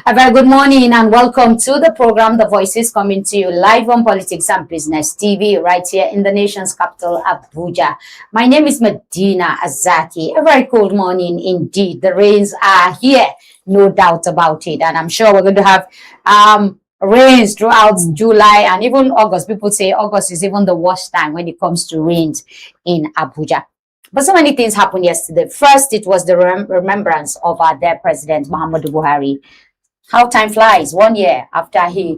A very good morning and welcome to the program. The Voices coming to you live on Politics and Business TV right here in the nation's capital, Abuja. My name is Medina Azaki. A very cold morning indeed. The rains are here, no doubt about it. And I'm sure we're going to have rains throughout July and even August. People say August is even the worst time when it comes to rains in Abuja. But so many things happened yesterday. First, it was the remembrance of our dear President Muhammadu Buhari. How time flies, 1 year after he,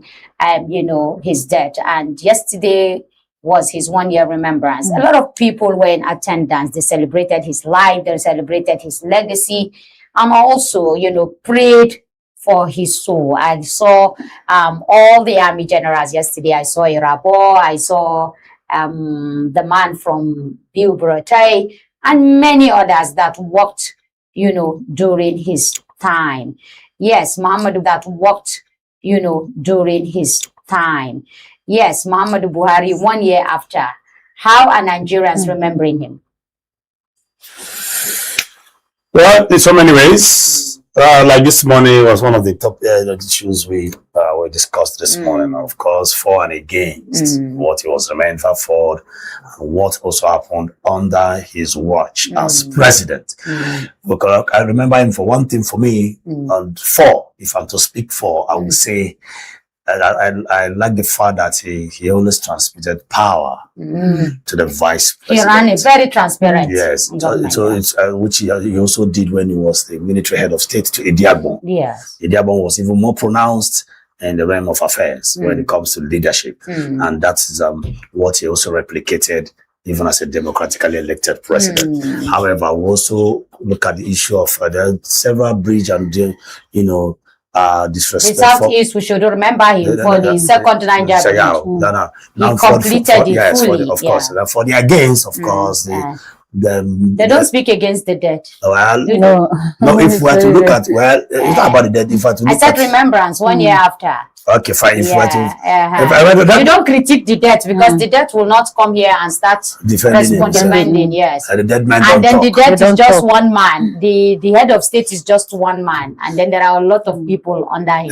his death. And yesterday was his 1 year remembrance. A lot of people were in attendance. They celebrated his life. They celebrated his legacy. And also, prayed for his soul. I saw all the army generals yesterday. I saw Irabo. I saw the man from Bilborotai and many others that worked, during his time. Yes, Muhammadu that worked, during his time. Yes, Muhammadu Buhari 1 year after. How are Nigerians remembering him? Well, in so many ways. Like this morning was one of the top issues we discussed this morning. Of course, for and against what he was remembered for, and what also happened under his watch as president. Because I remember him for one thing for me, and for, if I'm to speak for, I would say I like the fact that he always transmitted power to the vice president. He ran it very transparent. Yes, so it's which he also did when he was the military head of state to Idiagbon. Yes, Idiagbon was even more pronounced in the realm of affairs when it comes to leadership, and that's what he also replicated even as a democratically elected president. However, we also look at the issue of there are several breach and disrespect. The Southeast, we should remember him for the second Niger He completed it fully. Of course. For the against, of course, they don't speak against the dead. Well, no. If we were to look at, it's not about the dead. If we were to look I said remembrance 1 year after. Okay, fine. If we were to, you don't critique the death because the death will not come here and start defending. Yes, the dead man and then talk. the death is just one man. The head of state is just one man, and then there are a lot of people under him.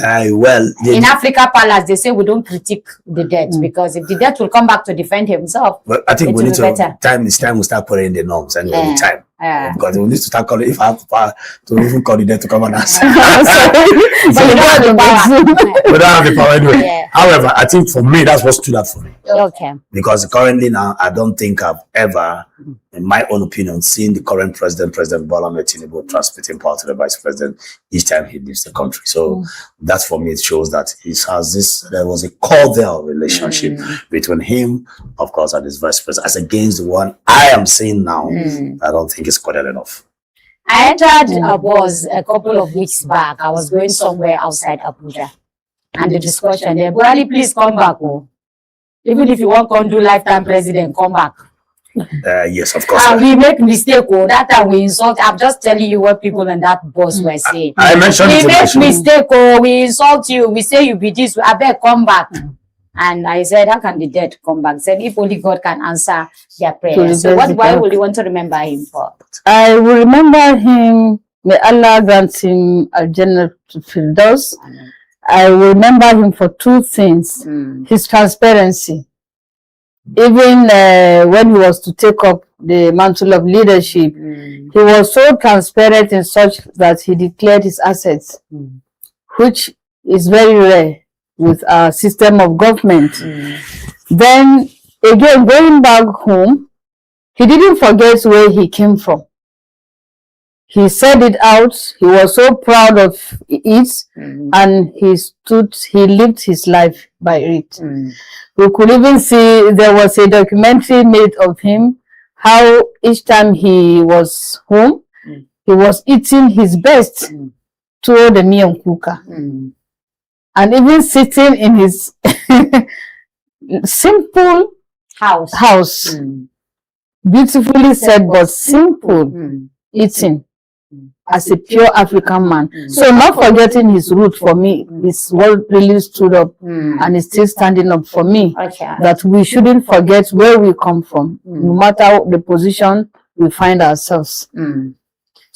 In Africa Palace, they say we don't critique the death because if the death will come back to defend himself, but I think we need to we start putting the norms and the time. Because we need to start calling, if I have the power to even call the dead to come and answer. But you don't have the power. We don't have the power anyway. However, I think for me, that's what stood out for me. Okay. Because currently now, I don't think I've ever, in my own opinion, seen the current President Bola Ahmed Tinubu transmitting power to the vice president each time he leaves the country. So that for me, it shows that there was a cordial relationship between him, of course, and his vice president, as against the one I am seeing now. I don't think it's cordial enough. I entered a bus a couple of weeks back. I was going somewhere outside Abuja. And the discussion there, Buhari, please come back. Oh. Even if you want to do lifetime president, come back. Yes, of course. And we make mistake. Oh, that time we insult. I'm just telling you what people in that bus were saying. I mentioned we make mistake. Oh, we insult you. We say you be this. I beg, come back. And I said, how can the dead come back? I said, if only God can answer their prayers. So why would you want to remember him for? I will remember him. May Allah grant him al-Jannah Firdaus. I will remember him for two things. His transparency. Even when he was to take up the mantle of leadership, he was so transparent in such that he declared his assets, which is very rare with our system of government. Then again, going back home, he didn't forget where he came from. He said it out. He was so proud of it, and he lived his life by it. We could even see there was a documentary made of him, how each time he was home, he was eating his best to the miyan kuka. And even sitting in his simple house. Beautifully said, but simple eating as a pure African man. So not forgetting his root for me is what really stood up and is still standing up for me. That we shouldn't forget where we come from, no matter the position we find ourselves.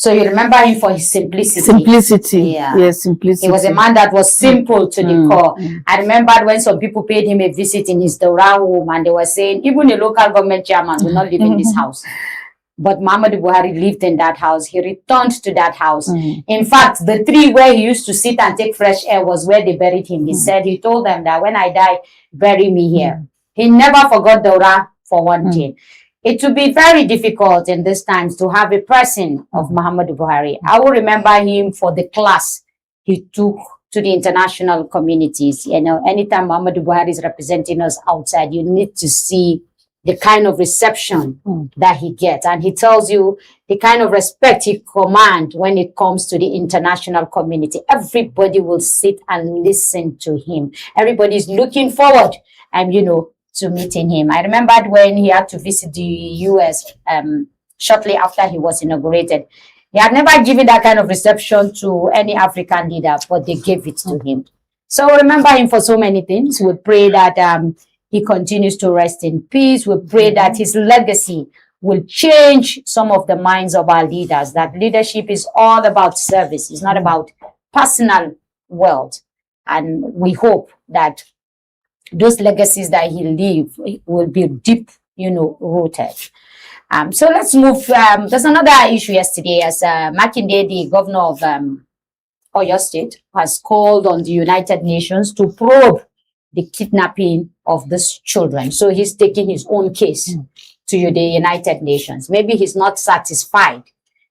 So you remember him for his simplicity. Simplicity. Yeah. Yes, simplicity. He was a man that was simple to the core. I remembered when some people paid him a visit in his Daura home and they were saying, even a local government chairman will not live in this house. But Muhammadu Buhari lived in that house. He returned to that house. In fact, the tree where he used to sit and take fresh air was where they buried him. He said, he told them that when I die, bury me here. He never forgot Daura for one thing. It would be very difficult in these times to have a person of Muhammadu Buhari. I will remember him for the class he took to the international communities. You know, anytime Muhammadu Buhari is representing us outside, you need to see the kind of reception that he gets. And he tells you the kind of respect he commands when it comes to the international community. Everybody will sit and listen to him. Everybody is looking forward, you know, to meeting him. I remembered when he had to visit the US shortly after he was inaugurated. He had never given that kind of reception to any African leader, but they gave it to him. So remember him for so many things. We pray that he continues to rest in peace. We pray that his legacy will change some of the minds of our leaders, that leadership is all about service. It's not about personal wealth. And we hope that those legacies that he leave will be deep, you know, rooted. So let's move. There's another issue yesterday as Makinde, the governor of Oyo State, has called on the United Nations to probe the kidnapping of these children. So he's taking his own case to the United Nations. Maybe he's not satisfied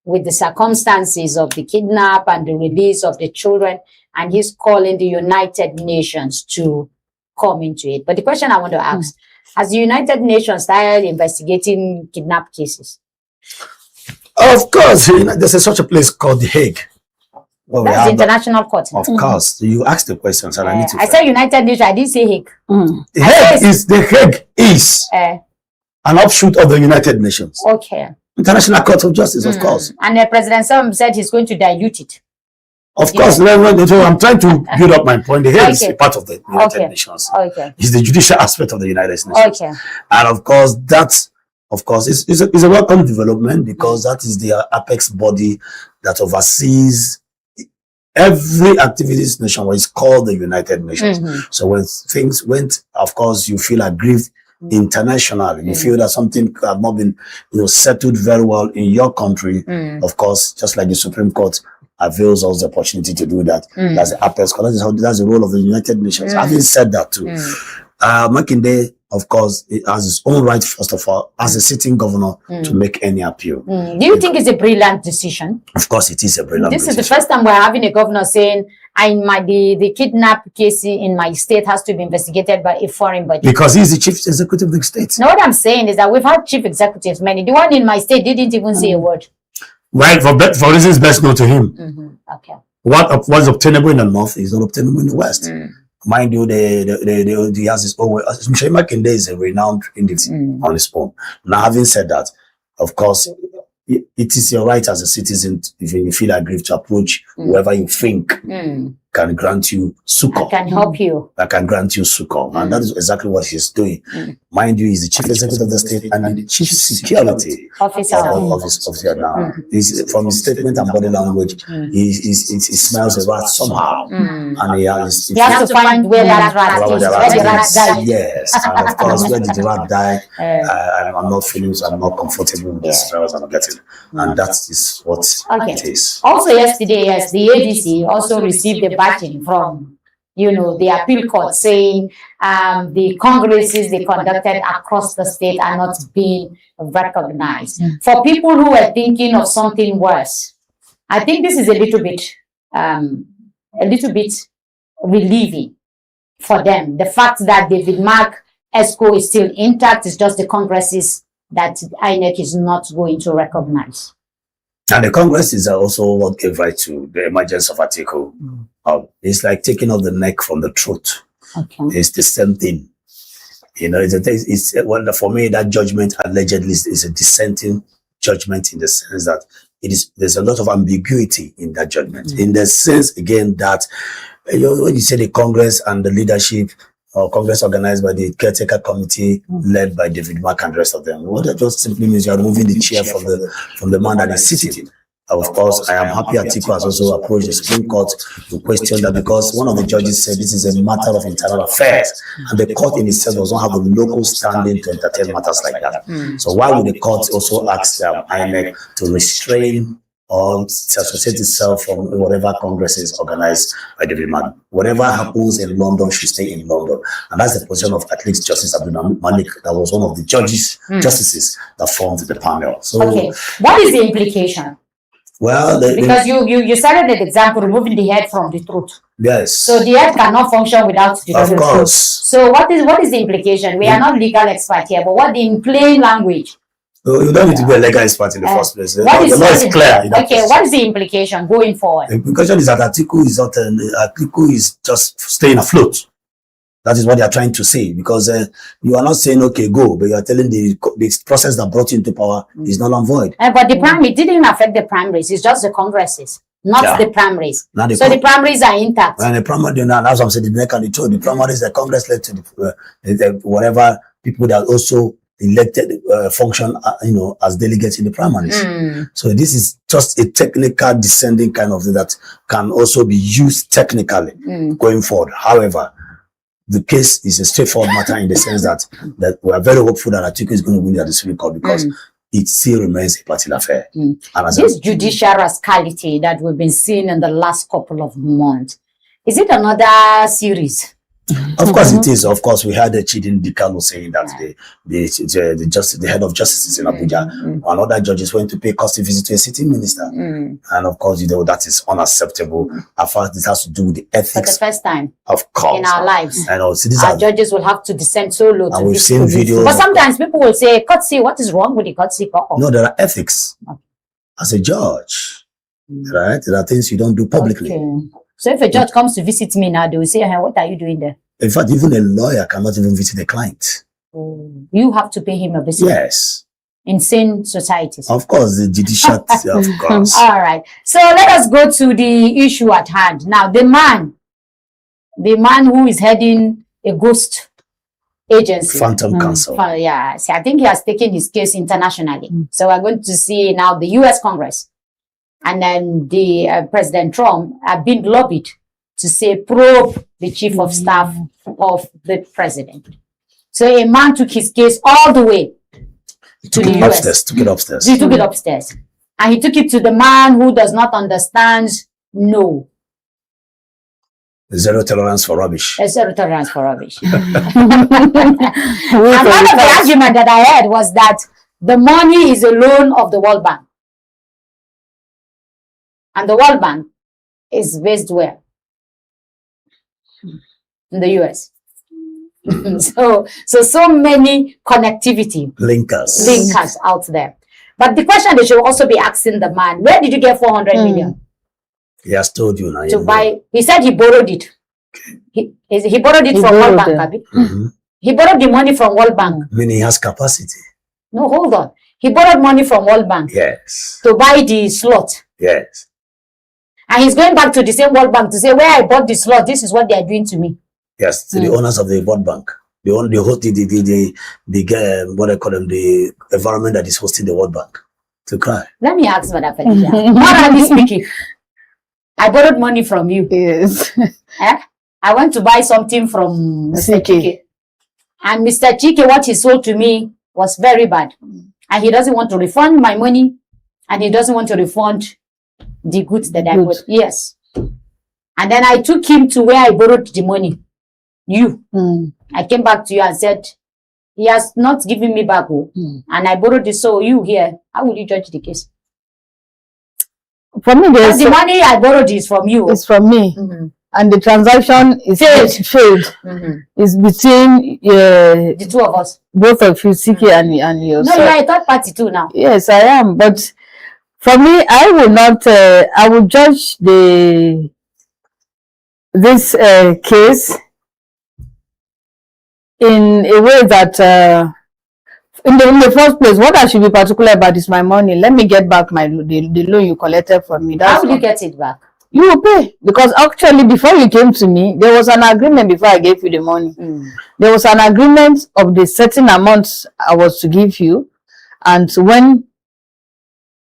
with the circumstances of the kidnap and the release of the children, and he's calling the United Nations to come into it. But the question I want to ask, has the United Nations started investigating kidnap cases? Of course, you know, there's such a place called The Hague. Well, That's the international court. Of course, you asked the questions, and I need to. I said United Nations. I didn't say Hague. The Hague is an offshoot of the United Nations. Okay. International Court of Justice, of course. And President Sam said he's going to dilute it. Of course, so I'm trying to build up my point. The Hague is a part of the United Nations. Okay. It's the judicial aspect of the United Nations. Okay. And of course, that's is a welcome development, because that is the apex body that oversees every activities nationwide. Is called the United Nations. So when things went, of course, you feel aggrieved internationally. You feel that something have not been, you know, settled very well in your country. Of course, just like the Supreme Court avails us the opportunity to do that. That's the apex. That's the role of the United Nations. Having said that too, Makinde, of course, it has its own right, first of all, as a sitting governor, to make any appeal. Do you think it's a brilliant decision? Of course, it is a brilliant decision. This is the first time we're having a governor saying, the kidnap case in my state has to be investigated by a foreign body. Because he's the chief executive of the state. No, what I'm saying is that we've had chief executives, many. The one in my state didn't even say a word. Right, for reasons best known to him. Okay. What's obtainable in the north is not obtainable in the west. Mind you, he has his own way. Mr. Makinde is a renowned entity on his own. Now, having said that, of course, it is your right as a citizen, if you feel aggrieved, to approach whoever you think can grant you succor. Can help you. That can grant you succor. And that is exactly what he's doing. Mind you, he's the chief executive of the state and the chief security officer now. From his statement and body language, he smells a rat somehow. And he has to find where that rat is. Where the rat died. Yes. And of course, where did the rat die? I'm not feeling, so I'm not comfortable with the smells I'm getting. And that is what it is. Also yesterday, yes, the ADC also received a backing from, the appeal court, saying the congresses they conducted across the state are not being recognized. For people who are thinking of something worse, I think this is a little bit relieving for them. The fact that David Mark ESCO is still intact is just the congresses that INEC is not going to recognize. And the Congress is also what gave right to the emergence of article. It's like taking off the neck from the throat. Okay. It's the same thing. For me, that judgment allegedly is a dissenting judgment, in the sense that there's a lot of ambiguity in that judgment. In the sense, again, that when you say the Congress and the leadership, or Congress organized by the caretaker committee led by David Mark and the rest of them, what that just simply means you are removing the chair from the man that is sitting. Of course, I am happy Atiku has also approached the Supreme Court to question that, because one of the judges said this is a matter of internal affairs, and the court in itself does not have the local standing to entertain matters like that. So why would the court also ask INEC to restrain or associate itself from whatever Congress is organized by the demand? Whatever happens in London should stay in London. And that's the position of at least Justice Malik, that was one of the justices that formed the panel. So, okay, what is the implication? Well, because you started the example, removing the head from the throat. Yes. So the head cannot function without the Of throat. course. So what is the implication? We are not legal experts here, but what in plain language? You don't need to be a legal expert in the first place. The What law is clear. Okay, what is the implication going forward? The implication is that Atiku is just staying afloat. That is what they are trying to say, because you are not saying, okay, go, but you are telling the process that brought you into power is null and void. But the primary didn't affect the primaries. It's just the congresses, not the primaries. So the primaries are intact. And the primary, that's what I'm saying, the neck and the toe. The primaries, the Congress led to the whatever people that also elected function, as delegates in the primaries. So this is just a technical descending kind of thing that can also be used technically going forward. However, the case is a straightforward matter in the sense that we are very hopeful that Atiku is going to win at the Supreme Court, because it still remains a party affair. And this judicial rascality that we've been seeing in the last couple of months, is it another series? Of course it is. Of course, we had the Chidin Dikalo saying that the head of justice in Abuja and other judges went to pay costly visit to a sitting minister. And of course, that is unacceptable. As far as this has to do with the ethics. For the first time, of course, in our lives, and also our judges will have to descend so low. And we've seen videos. But sometimes people will say, "Courtesy, what is wrong with the courtesy?" No, there are ethics as a judge, right? There are things you don't do publicly. Okay. So if a judge comes to visit me now, they will say, "Hey, what are you doing there?" In fact, even a lawyer cannot even visit a client. You have to pay him a visit. Yes. Insane societies. Of course, the judicial, of course. All right. So let us go to the issue at hand. Now, the man who is heading a ghost agency. Phantom Council. Yeah. See, I think he has taken his case internationally. So we're going to see now the US Congress and then the President Trump have been lobbied to say probe the chief of staff of the president. So a man took his case all the way to the US. Took it upstairs. He took it upstairs. And he took it to the man who does not understand no. Zero tolerance for rubbish. Zero tolerance for rubbish. And one of the argument that I heard was that the money is a loan of the World Bank. And the World Bank is based where? In the US. so many connectivity linkers out there. But the question they should also be asking the man, where did you get 400 million? He has told you now. To buy. He said he borrowed it. He borrowed it from World Bank. He borrowed the money from World Bank. Meaning he has capacity. No, hold on. He borrowed money from World Bank. Yes. To buy the slot. Yes. And he's going back to the same World Bank to say, where I bought the slot, this is what they are doing to me. Yes, to the owners of the World Bank. They own what I call them, the environment that is hosting the World Bank. To cry. Let me ask Madam Felicia. Morally speaking, I borrowed money from you. Yes. I went to buy something from Mr. Chike. And Mr. Chike, what he sold to me was very bad. And he doesn't want to refund my money. And he doesn't want to refund the goods that I bought. Yes. And then I took him to where I borrowed the money. You. I came back to you and said, he has not given me back. And I borrowed this. So you here, how will you judge the case? For me, the money I borrowed is from you. It's from me. And the transaction is failed. It's between the two of us. Both of you, Siki and yourself. No, you are a third party too now. Yes, I am. But for me, I will not, I will judge this case in a way that in the first place, what I should be particular about is my money. Let me get back the loan you collected from me. How will you get it back? You will pay, because actually before you came to me, there was an agreement before I gave you the money. There was an agreement of the certain amounts I was to give you, and when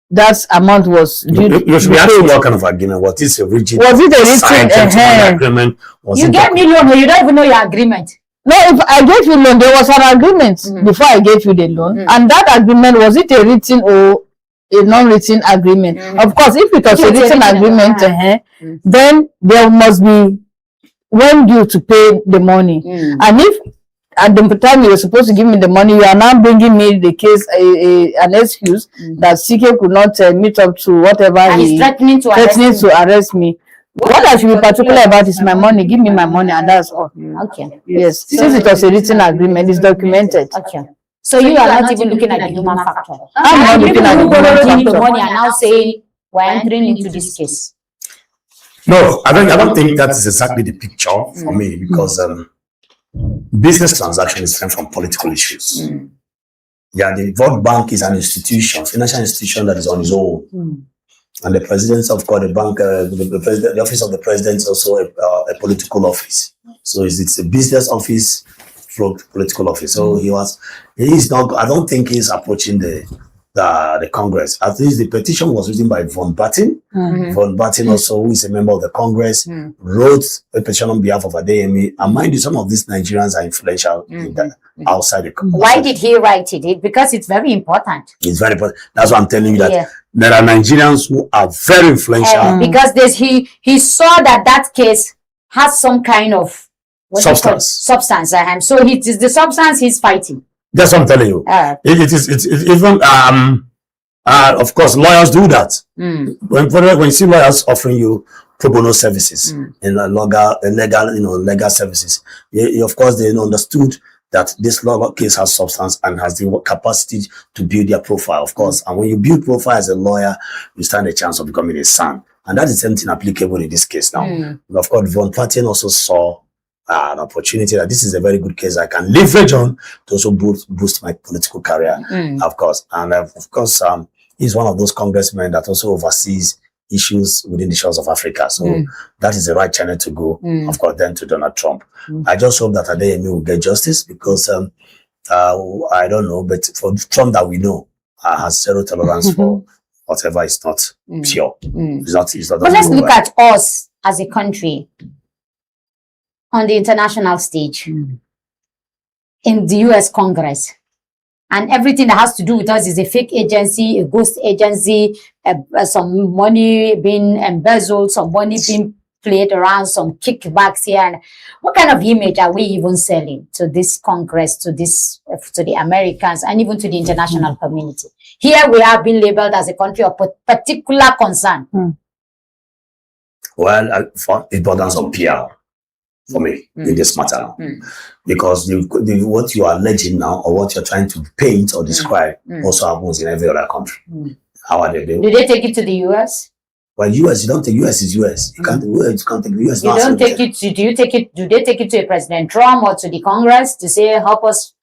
that amount was due. You should be asking what kind of agreement. What is a rigid? Was it a written agreement? You get million, you don't even know your agreement. No, if I gave you loan, there was an agreement before I gave you the loan, and that agreement, was it a written or a non-written agreement? Of course, if it was a written agreement, then there must be when due to pay the money. And if at the time you were supposed to give me the money, you are now bringing me the case, an excuse that CK could not meet up to whatever and he's threatening to arrest me. What I should be particular about is my money. Give me my money, and that's all. Okay. Yes. Since it was a written agreement, it's documented. Okay. So you are not even looking at the human factor. I'm not looking at the money and now saying we're entering into this case. No, I don't think that is exactly the picture for me, because business transaction is different from political issues. Yeah, the World Bank is an institution, financial institution that is on its own. And the president, of course, the bank, the office of the president is also a political office. So it's a business office from political office. So he's not. I don't think he's approaching the Congress. At least the petition was written by Von Batten. Von Batten also, who is a member of the Congress, wrote a petition on behalf of Adeyemi. And mind you, some of these Nigerians are influential outside the Congress. Why did he write it? Because it's very important. It's very important. That's why I'm telling you that there are Nigerians who are very influential. Because he saw that case has some kind of substance. So it is the substance he's fighting. That's what I'm telling you. It's even of course lawyers do that. When you see lawyers offering you pro bono services in legal services, of course they understood that this law case has substance and has the capacity to build their profile, of course. And when you build profile as a lawyer, you stand a chance of becoming a son. And that is something applicable in this case now. Of course, Von Patten also saw an opportunity that this is a very good case I can leverage on to also boost my political career, of course. And of course, he's one of those congressmen that also oversees issues within the shores of Africa. So that is the right channel to go, of course, then to Donald Trump. I just hope that Adeyemi will get justice, because I don't know, but for Trump that we know has zero tolerance for whatever is not pure. It's not but let's look at us as a country on the international stage, in the US Congress. And everything that has to do with us is a fake agency, a ghost agency, some money being embezzled, some money being played around, some kickbacks here. And what kind of image are we even selling to this Congress, to the Americans, and even to the international community? Here we are being labeled as a country of particular concern. Well, for importance of PR for me in this matter, because what you are alleging now, or what you're trying to paint or describe, also happens in every other country. How are they doing? Do they take it to the US? Well, US, you don't take US is US. You can't take US. You don't take it to, do they take it to President Trump or to the Congress to say, help us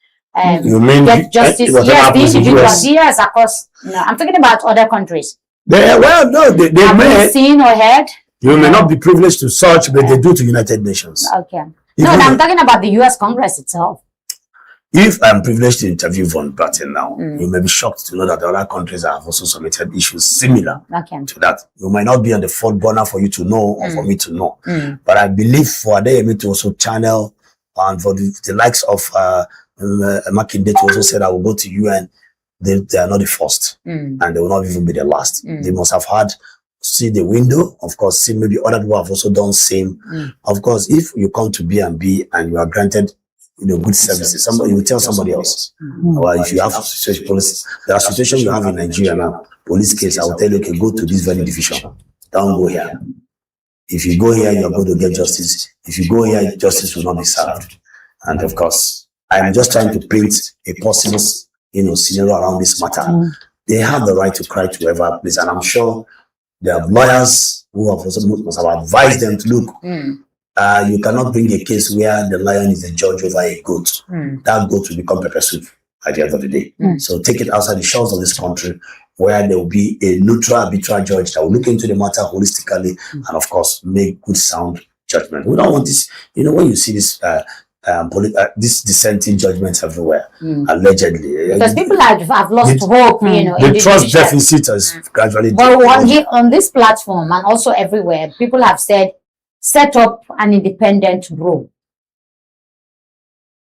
you mean get justice? Yes, the individuals. Yes, of course. No, I'm talking about other countries. Well, no, they may. Seen or heard? You may not be privileged to such, but they do to United Nations. Okay. No, I'm talking about the US Congress itself. If I'm privileged to interview Von Batten now, you may be shocked to know that other countries have also submitted issues similar to that. You might not be on the front burner for you to know or for me to know. But I believe for Adeyemi to also channel, and for the likes of Makinde to also say that we'll go to UN, they are not the first, and they will not even be the last. They must have see the window, of course, see maybe other people have also done same. Of course, if you come to B&B and you are granted good services, you will tell somebody else. Well, if you have such policies, there are situations you have in Nigeria now, police case, I will tell you, okay, go to this very division. Don't go here. If you go here, you're going to get justice. If you go here, justice will not be served. And of course, I'm just trying to paint a possible, scenario around this matter. They have the right to cry to whoever please, and I'm sure there are lawyers who have also must have advised them to look. You cannot bring a case where the lion is the judge over a goat. That goat will become pepper soup at the end of the day. So take it outside the shores of this country, where there will be a neutral, arbitral judge that will look into the matter holistically and, of course, make good, sound judgment. We don't want this. When you see this this dissenting judgments everywhere, allegedly. Because people have lost hope, you know. The trust deficit has gradually. But on this platform and also everywhere, people have said, set up an independent bureau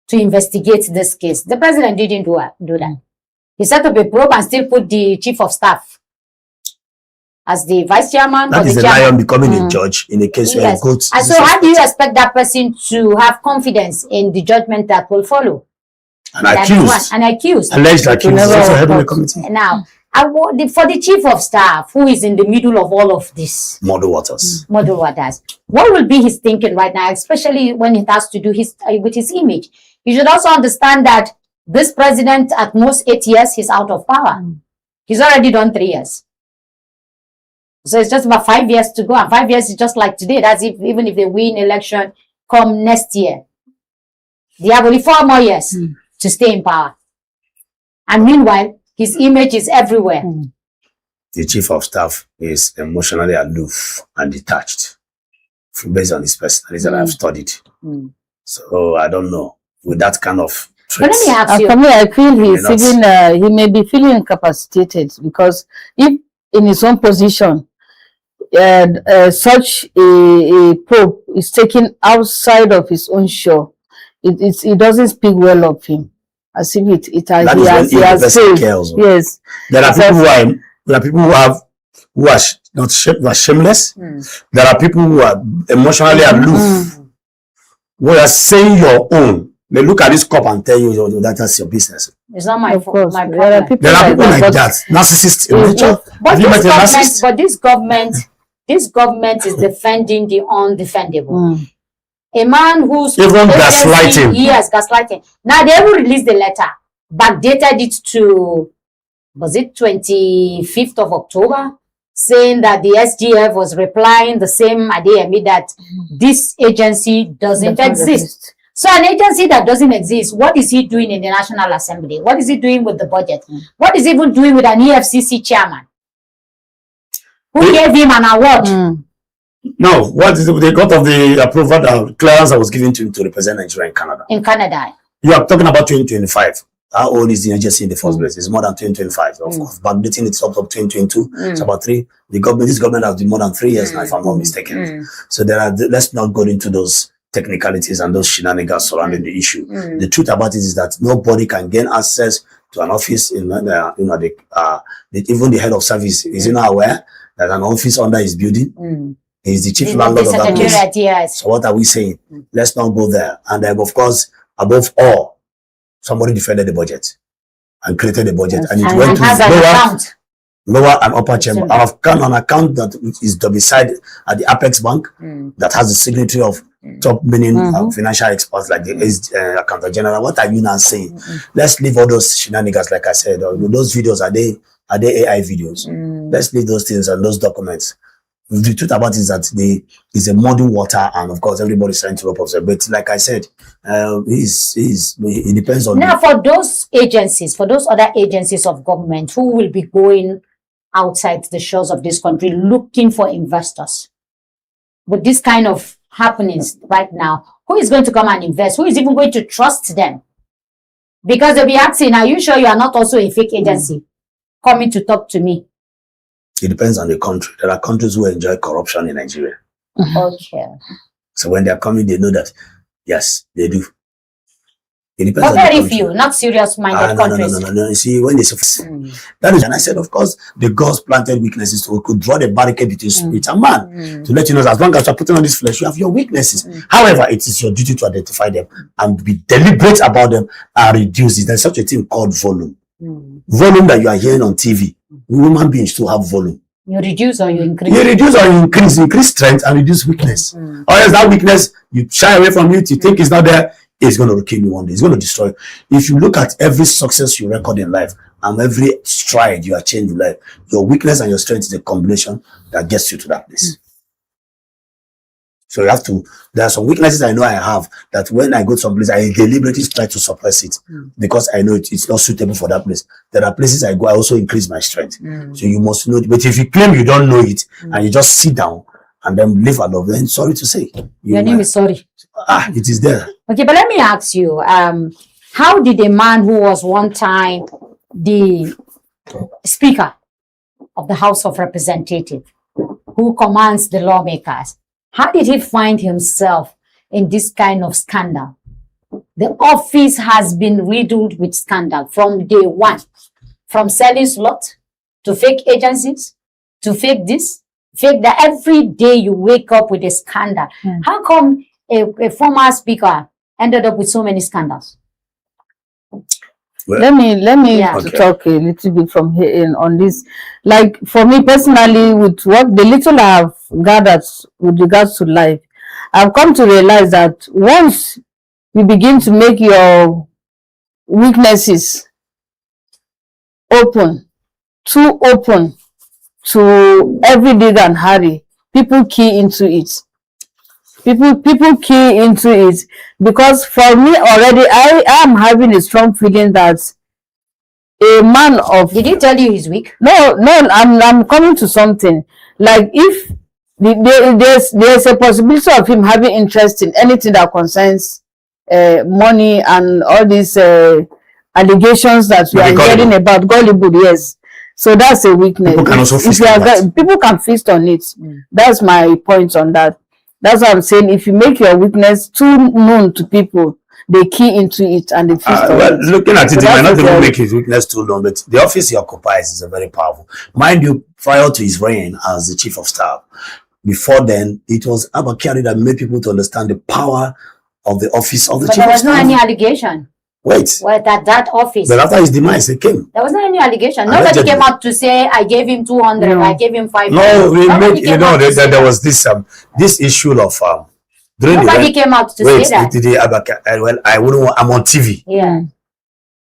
to investigate this case. The president didn't do that. He set up a probe and still put the chief of staff as the vice chairman. That is a lion becoming a judge in a case where it goes. And so how do you expect that person to have confidence in the judgment that will follow? An accused. Alleged accused. Also head of the committee. Now, for the chief of staff, who is in the middle of all of this. Model waters. What will be his thinking right now, especially when it has to do with his image? You should also understand that this president, at most 8 years, he's out of power. He's already done 3 years. So it's just about 5 years to go. And 5 years is just like today. That's even if they win election come next year. They have only 4 more years to stay in power. And meanwhile, his image is everywhere. The chief of staff is emotionally aloof and detached based on his personality that I've studied. So I don't know. With that kind of traits. But let me ask you. For me, I feel he may be feeling incapacitated, because if in his own position, such a probe is taken outside of his own shore, it doesn't speak well of him, as if he has failed. Yes, there are people who are shameless. There are people who are emotionally aloof. Who are saying your own. They look at this cup and tell you that's your business. It's not my fault. There are people like that. Narcissists in nature. But this government is defending the undefendable. A man who's even gaslighting. Yes, gaslighting. Now they will release the letter, backdated it to, was it 25th of October, saying that the SGF was replying the same Adeyemi that this agency doesn't exist. So an agency that doesn't exist, what is he doing in the National Assembly? What is he doing with the budget? What is he even doing with an EFCC chairman? Who gave him an award? No, what is the got of the approval that clearance that was given to him to represent Nigeria in Canada? In Canada. You are talking about 2025. How old is the agency in the first place? It's more than 2025. Of course, backdating it's up to 2022. It's about 3. This government has been more than 3 years now, if I'm not mistaken. So let's not go into those technicalities and those shenanigans surrounding the issue. The truth about it is that nobody can gain access to an office in even the head of service is not aware that an office under his building. He's the chief landlord of that place. Yes. So what are we saying? Let's not go there. And of course, above all, somebody defended the budget and created the budget, and it went to lower and upper chamber on account that is domiciled at the Apex Bank that has the signature of top meaning financial experts like the accountant general. What are you now saying? Let's leave all those shenanigans, like I said. Those videos, are they AI videos? Let's leave those things and those documents. The truth about it is that it's a muddy water, and of course everybody's trying to rope up. But like I said, it depends on. Now, for those other agencies of government who will be going outside the shores of this country looking for investors, with this kind of happenings right now, who is going to come and invest? Who is even going to trust them? Because they'll be asking, are you sure you are not also a fake agency coming to talk to me? It depends on the country. There are countries who enjoy corruption in Nigeria. Okay. So when they are coming, they know that, yes, they do. It depends but on very few, not serious-minded countries. No. You see, when they that is, and I said, of course, the gods planted weaknesses, so we could draw the barricade between spirit and man to let you know that as long as you are putting on this flesh, you have your weaknesses. However, it is your duty to identify them and be deliberate about them and reduce it. There's such a thing called volume. Volume that you are hearing on TV. Human beings still have volume. You reduce or you increase? You reduce or you increase strength and reduce weakness. Or else that weakness, you shy away from it, you think it's not there, it's going to kill you one day. It's going to destroy you. If you look at every success you record in life and every stride you achieve in life, your weakness and your strength is a combination that gets you to that place. So you have to, there are some weaknesses I know I have that when I go to some place, I deliberately try to suppress it because I know it's not suitable for that place. There are places I go, I also increase my strength. So you must know it. But if you claim you don't know it and you just sit down and then live alone. Then sorry to say, your name is sorry. It is there. Okay, but let me ask you, how did a man who was one time the Speaker of the House of Representatives, who commands the lawmakers, how did he find himself in this kind of scandal? The office has been riddled with scandal from day one, from selling slot to fake agencies to fake this, fake that. Every day you wake up with a scandal. How come a former speaker ended up with so many scandals? Well, let me talk a little bit from here on this. Like for me personally, with what the little I've gathered with regards to life, I've come to realize that once you begin to make your weaknesses open, too open to every dig and hurry, people key into it. People key into it, because for me already, I am having a strong feeling that a man of... Did he tell you he's weak? No, I'm coming to something. Like if there's a possibility of him having interest in anything that concerns money and all these allegations that we are hearing about, gullible, yes. So that's a weakness. People can also feast on that. People can feast on it. That's my point on that. That's what I'm saying. If you make your weakness too known to people, they key into it and they feast on it. Looking at it, he might not even make his weakness too known, but the office he occupies is a very powerful. Mind you, prior to his reign as the chief of staff, before then, it was Abakari that made people to understand the power of the office of the chief of staff. But there was no any allegation. Wait. Well, that office. But after his demise, they came. There was not any allegation. Nobody came out to say, I gave him 200, I gave him 500. No, we made, there was this issue of, nobody came out to say that. I'm on TV. Yeah.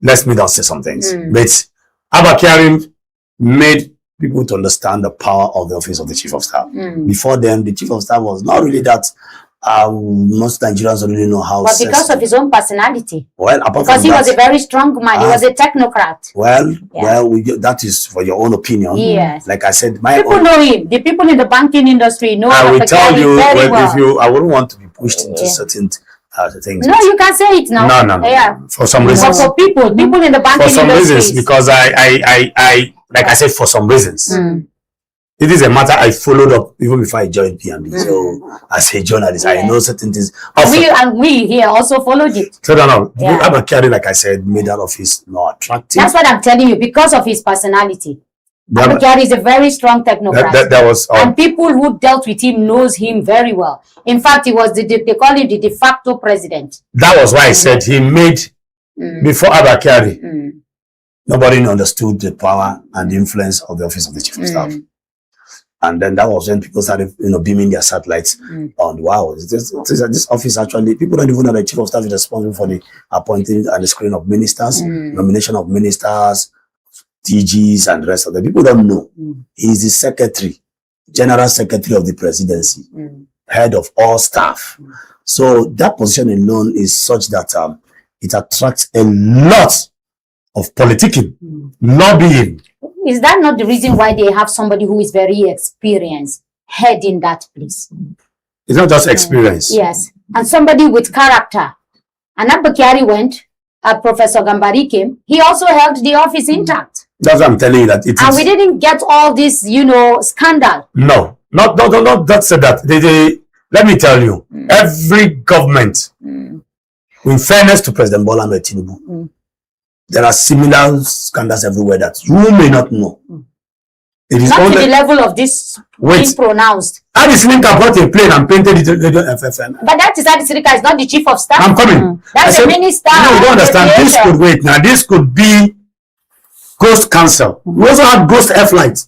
Let me not say some things. But Abakari made people to understand the power of the office of the chief of staff. Before then, the chief of staff was not really that. Most Nigerians don't really know how. But because of his own personality. Well, apart because from he that, was a very strong man. He was a technocrat. Well, that is for your own opinion. Yes. Like I said, people know him. The people in the banking industry know him. I will tell you, very well. I wouldn't want to be pushed into certain things. No, you can say it now. No. Yeah. For some reasons. But for people in the banking industry. For some reasons, because I like I said, for some reasons. It is a matter I followed up even before I joined PMB. So as a journalist, I know certain things. We here also followed it. So no. Abakari, like I said, made that office more attractive. That's what I'm telling you, because of his personality. Abakari is a very strong technocrat. And people who dealt with him knows him very well. In fact, he was they call him the de facto president. That was why I said he made before Abakari. Nobody understood the power and the influence of the office of the chief of staff. And then that was when people started, beaming their satellites on. Wow, this office actually, people don't even know the chief of staff is responsible for the appointing and the screening of ministers, nomination of ministers, DGs, and the rest of them. People don't know. He's the secretary, general secretary of the presidency, head of all staff. So that position alone is such that it attracts a lot of politicking, lobbying. Is that not the reason why they have somebody who is very experienced heading that place? It's not just experience. Yes. And somebody with character. And Abakari went, Professor Gambari came, he also held the office intact. That's what I'm telling you that it is. And we didn't get all this, scandal. No, not said that. Let me tell you, every government, in fairness to President Bola Ahmed Tinubu, there are similar scandals everywhere that you may not know. It is not to the level of this being pronounced. Adislinka brought a plane and painted it FFN. But that is Adislinka, is not the chief of staff. I'm coming. That's the minister. You don't understand. This could wait. Now, this could be Ghost Council. We also had Ghost Air Flight.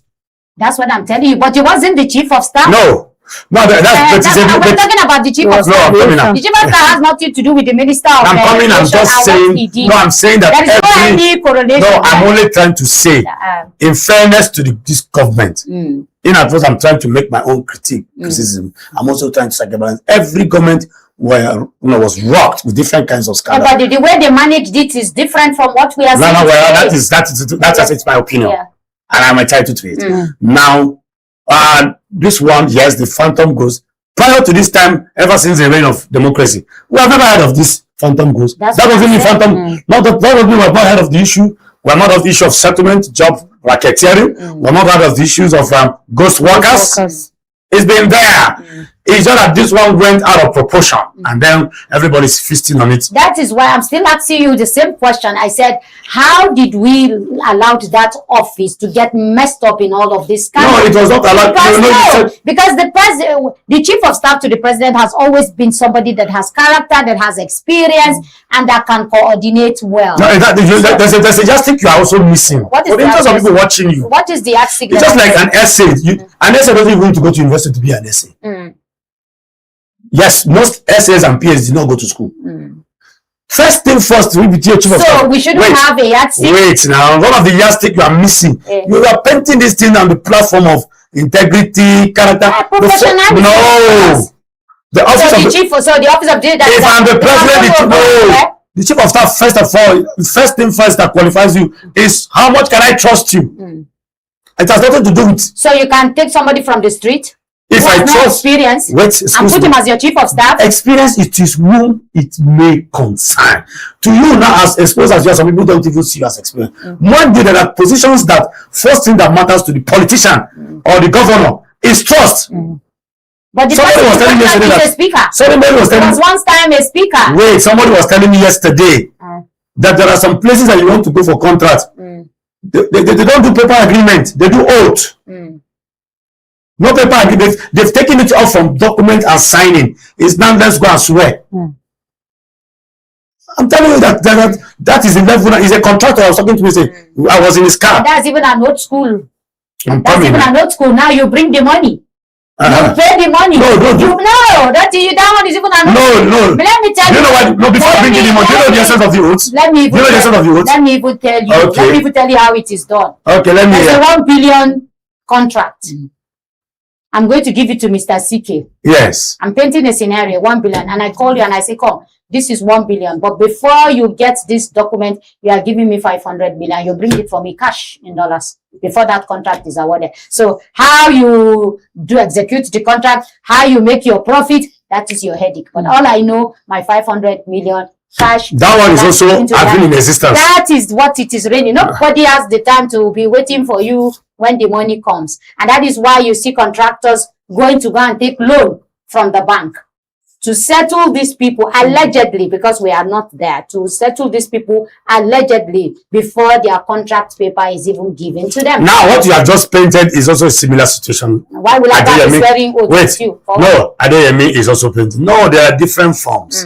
That's what I'm telling you. But he wasn't the chief of staff. No. No, we're talking about the chief of staff. The chief of staff has nothing to do with the minister of I'm just saying. No, I'm saying that there is no any correlation. No, I'm only trying to say, in fairness to this government, in advance, I'm trying to make my own criticism. I'm also trying to say every government was rocked with different kinds of scandals. But the way they managed it is different from what we are seeing. That's my opinion, and I'm entitled to it. Now, And this one, yes, the phantom ghost. Prior to this time, ever since the reign of democracy, we have never heard of this phantom ghost. That doesn't mean phantom. Not that doesn't mean we have not heard of the issue. We have not heard of the issue of settlement, job racketeering. We have not heard of the issues of ghost workers. It's been there. It's just that this one went out of proportion, and then everybody's feasting on it. That is why I'm still asking you the same question. I said, how did we allow that office to get messed up in all of this? No, it was not allowed. Because the chief of staff to the president has always been somebody that has character, that has experience, and that can coordinate well. No, there's a yardstick you are also missing. What is for the interest of people watching you? What is the yardstick? It's just like an essay. An essay doesn't even need to go to university to be an essay. Yes, most essays and PhDs did not go to school. First thing first, we be chief of staff. So we shouldn't have a yardstick. Wait now, one of the yardstick you are missing. You are painting this thing on the platform of integrity, character. Professionalism. No, the office of the chief. So the office of the if I'm the president, the chief of staff. First of all, the first thing first that qualifies you is how much can I trust you. It has nothing to do with. So you can take somebody from the street. If I trust experience, and put him as your chief of staff. Experience, it is whom it may concern. To you now, as exposed as you are, some people don't even see you as experience. One day there are positions that first thing that matters to the politician or the governor is trust. But the somebody was telling me yesterday that a speaker. Somebody was telling me once time a speaker. Wait, somebody was telling me yesterday that there are some places that you want to go for contract. They don't do paper agreement. They do oath. No paper agreement. They've taken it off from document and signing. It's now let's go and swear. I'm telling you that is the level. Is a contractor I was talking to me. Say I was in his car. That's even an old school. That's even an old school. Now you bring the money. You pay the money. No, that one is even an old No. But let me tell you. You know what? No, before bringing the money, do you know the essence of the oath? Let me even Let me even tell you. Okay. Let me even tell you how it is done. Okay, let me. There's a 1 billion contract. I'm going to give it to Mr. CK. Yes. I'm painting a scenario, 1 billion, and I call you and I say, come, this is 1 billion. But before you get this document, you are giving me 500 million. You bring it for me cash in dollars before that contract is awarded. So how you do execute the contract, how you make your profit, that is your headache. But all I know, my 500 million cash. That one is also having in existence. That is what it is really. Nobody has the time to be waiting for you when the money comes. And that is why you see contractors going to go and take loan from the bank to settle these people allegedly, because we are not there, to settle these people allegedly before their contract paper is even given to them. Now, what you have just painted is also a similar situation. Why will I be swearing oath with you? No, Adeyemi is also painted. No, there are different forms.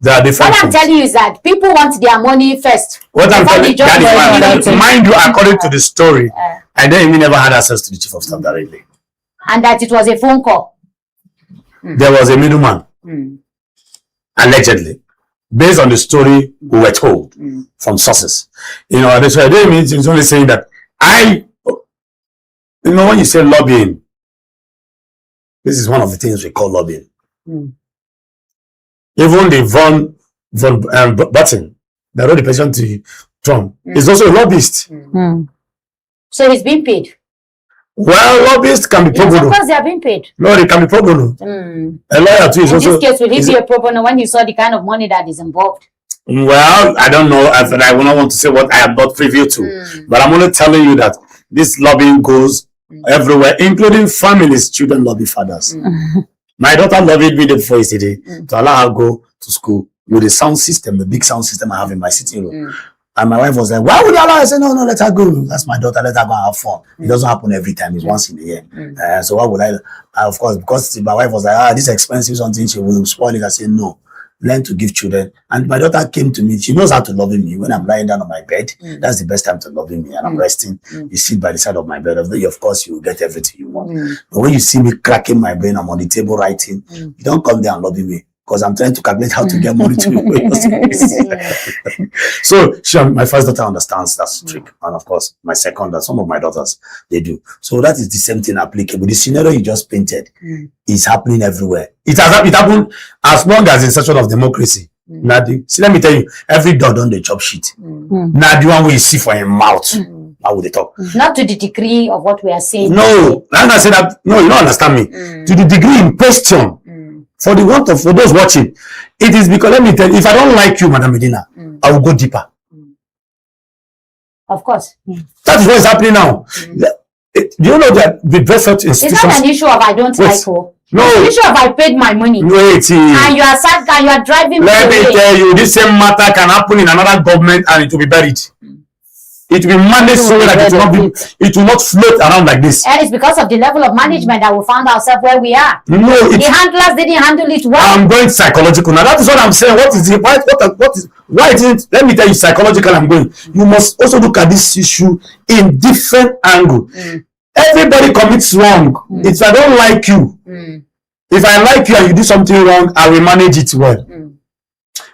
There are different What I'm telling you is that people want their money first. What I'm telling you, that is mind you, according to the story, Adeyemi never had access to the chief of staff directly. And that it was a phone call. There was a middleman. Allegedly, based on the story we were told from sources. You know, that's why Adeyemi is only saying that when you say lobbying, this is one of the things we call lobbying. Even the von Button that wrote the petition to Trump is also a lobbyist. So he's being paid. Well, lobbyists can be pro bono. Yes, of course they are being paid. No, they can be pro bono. A lawyer too is also. In this case, will he be a pro bono when you saw the kind of money that is involved? Well, I don't know. I will not want to say what I am not privy to. But I'm only telling you that this lobbying goes everywhere, including families, children lobby fathers. My daughter lobbied me before yesterday to allow her go to school with a sound system, the big sound system I have in my sitting room. And my wife was like, why would you allow her? I said, no, let her go. That's my daughter. Let her go and have fun. It doesn't happen every time. It's once in a year. So why would I? Of course, because my wife was like, this expensive something, she will spoil it. I said, no. Learn to give children. And my daughter came to me. She knows how to love me. When I'm lying down on my bed, that's the best time to love me. And I'm resting. You sit by the side of my bed. Of course, you will get everything you want. But when you see me cracking my brain, I'm on the table writing, you don't come there and love me. Because I'm trying to calculate how to get money to me. So my first daughter understands that trick. And of course, my second, some of my daughters, they do. So that is the same thing applicable. The scenario you just painted is happening everywhere. It happened as long as in session of democracy. See, let me tell you, every dog on the chop shit. Now the one we see for him mouth. how would they talk? Not to the degree of what we are saying. No, I say that. No, you don't understand me. To the degree in question, for those watching, it is because, let me tell you, if I don't like you, Madam Medina, I will go deeper. Of course. That is what is happening now. Do you know that the best institutions? It's not an issue of I don't like you. No. It's an issue of I paid my money. Wait. And you are sad, and you are driving me Let me away. tell you, this same matter can happen in another government and it will be buried. It will be managed so that it will not float around like this. And it's because of the level of management that we found ourselves where we are. No, The handlers didn't handle it well. I'm going psychological now. That is what I'm saying. What is it? Why isn't? Let me tell you, psychological. I'm going. You must also look at this issue in different angle. Everybody commits wrong. If I don't like you, if I like you and you do something wrong, I will manage it well.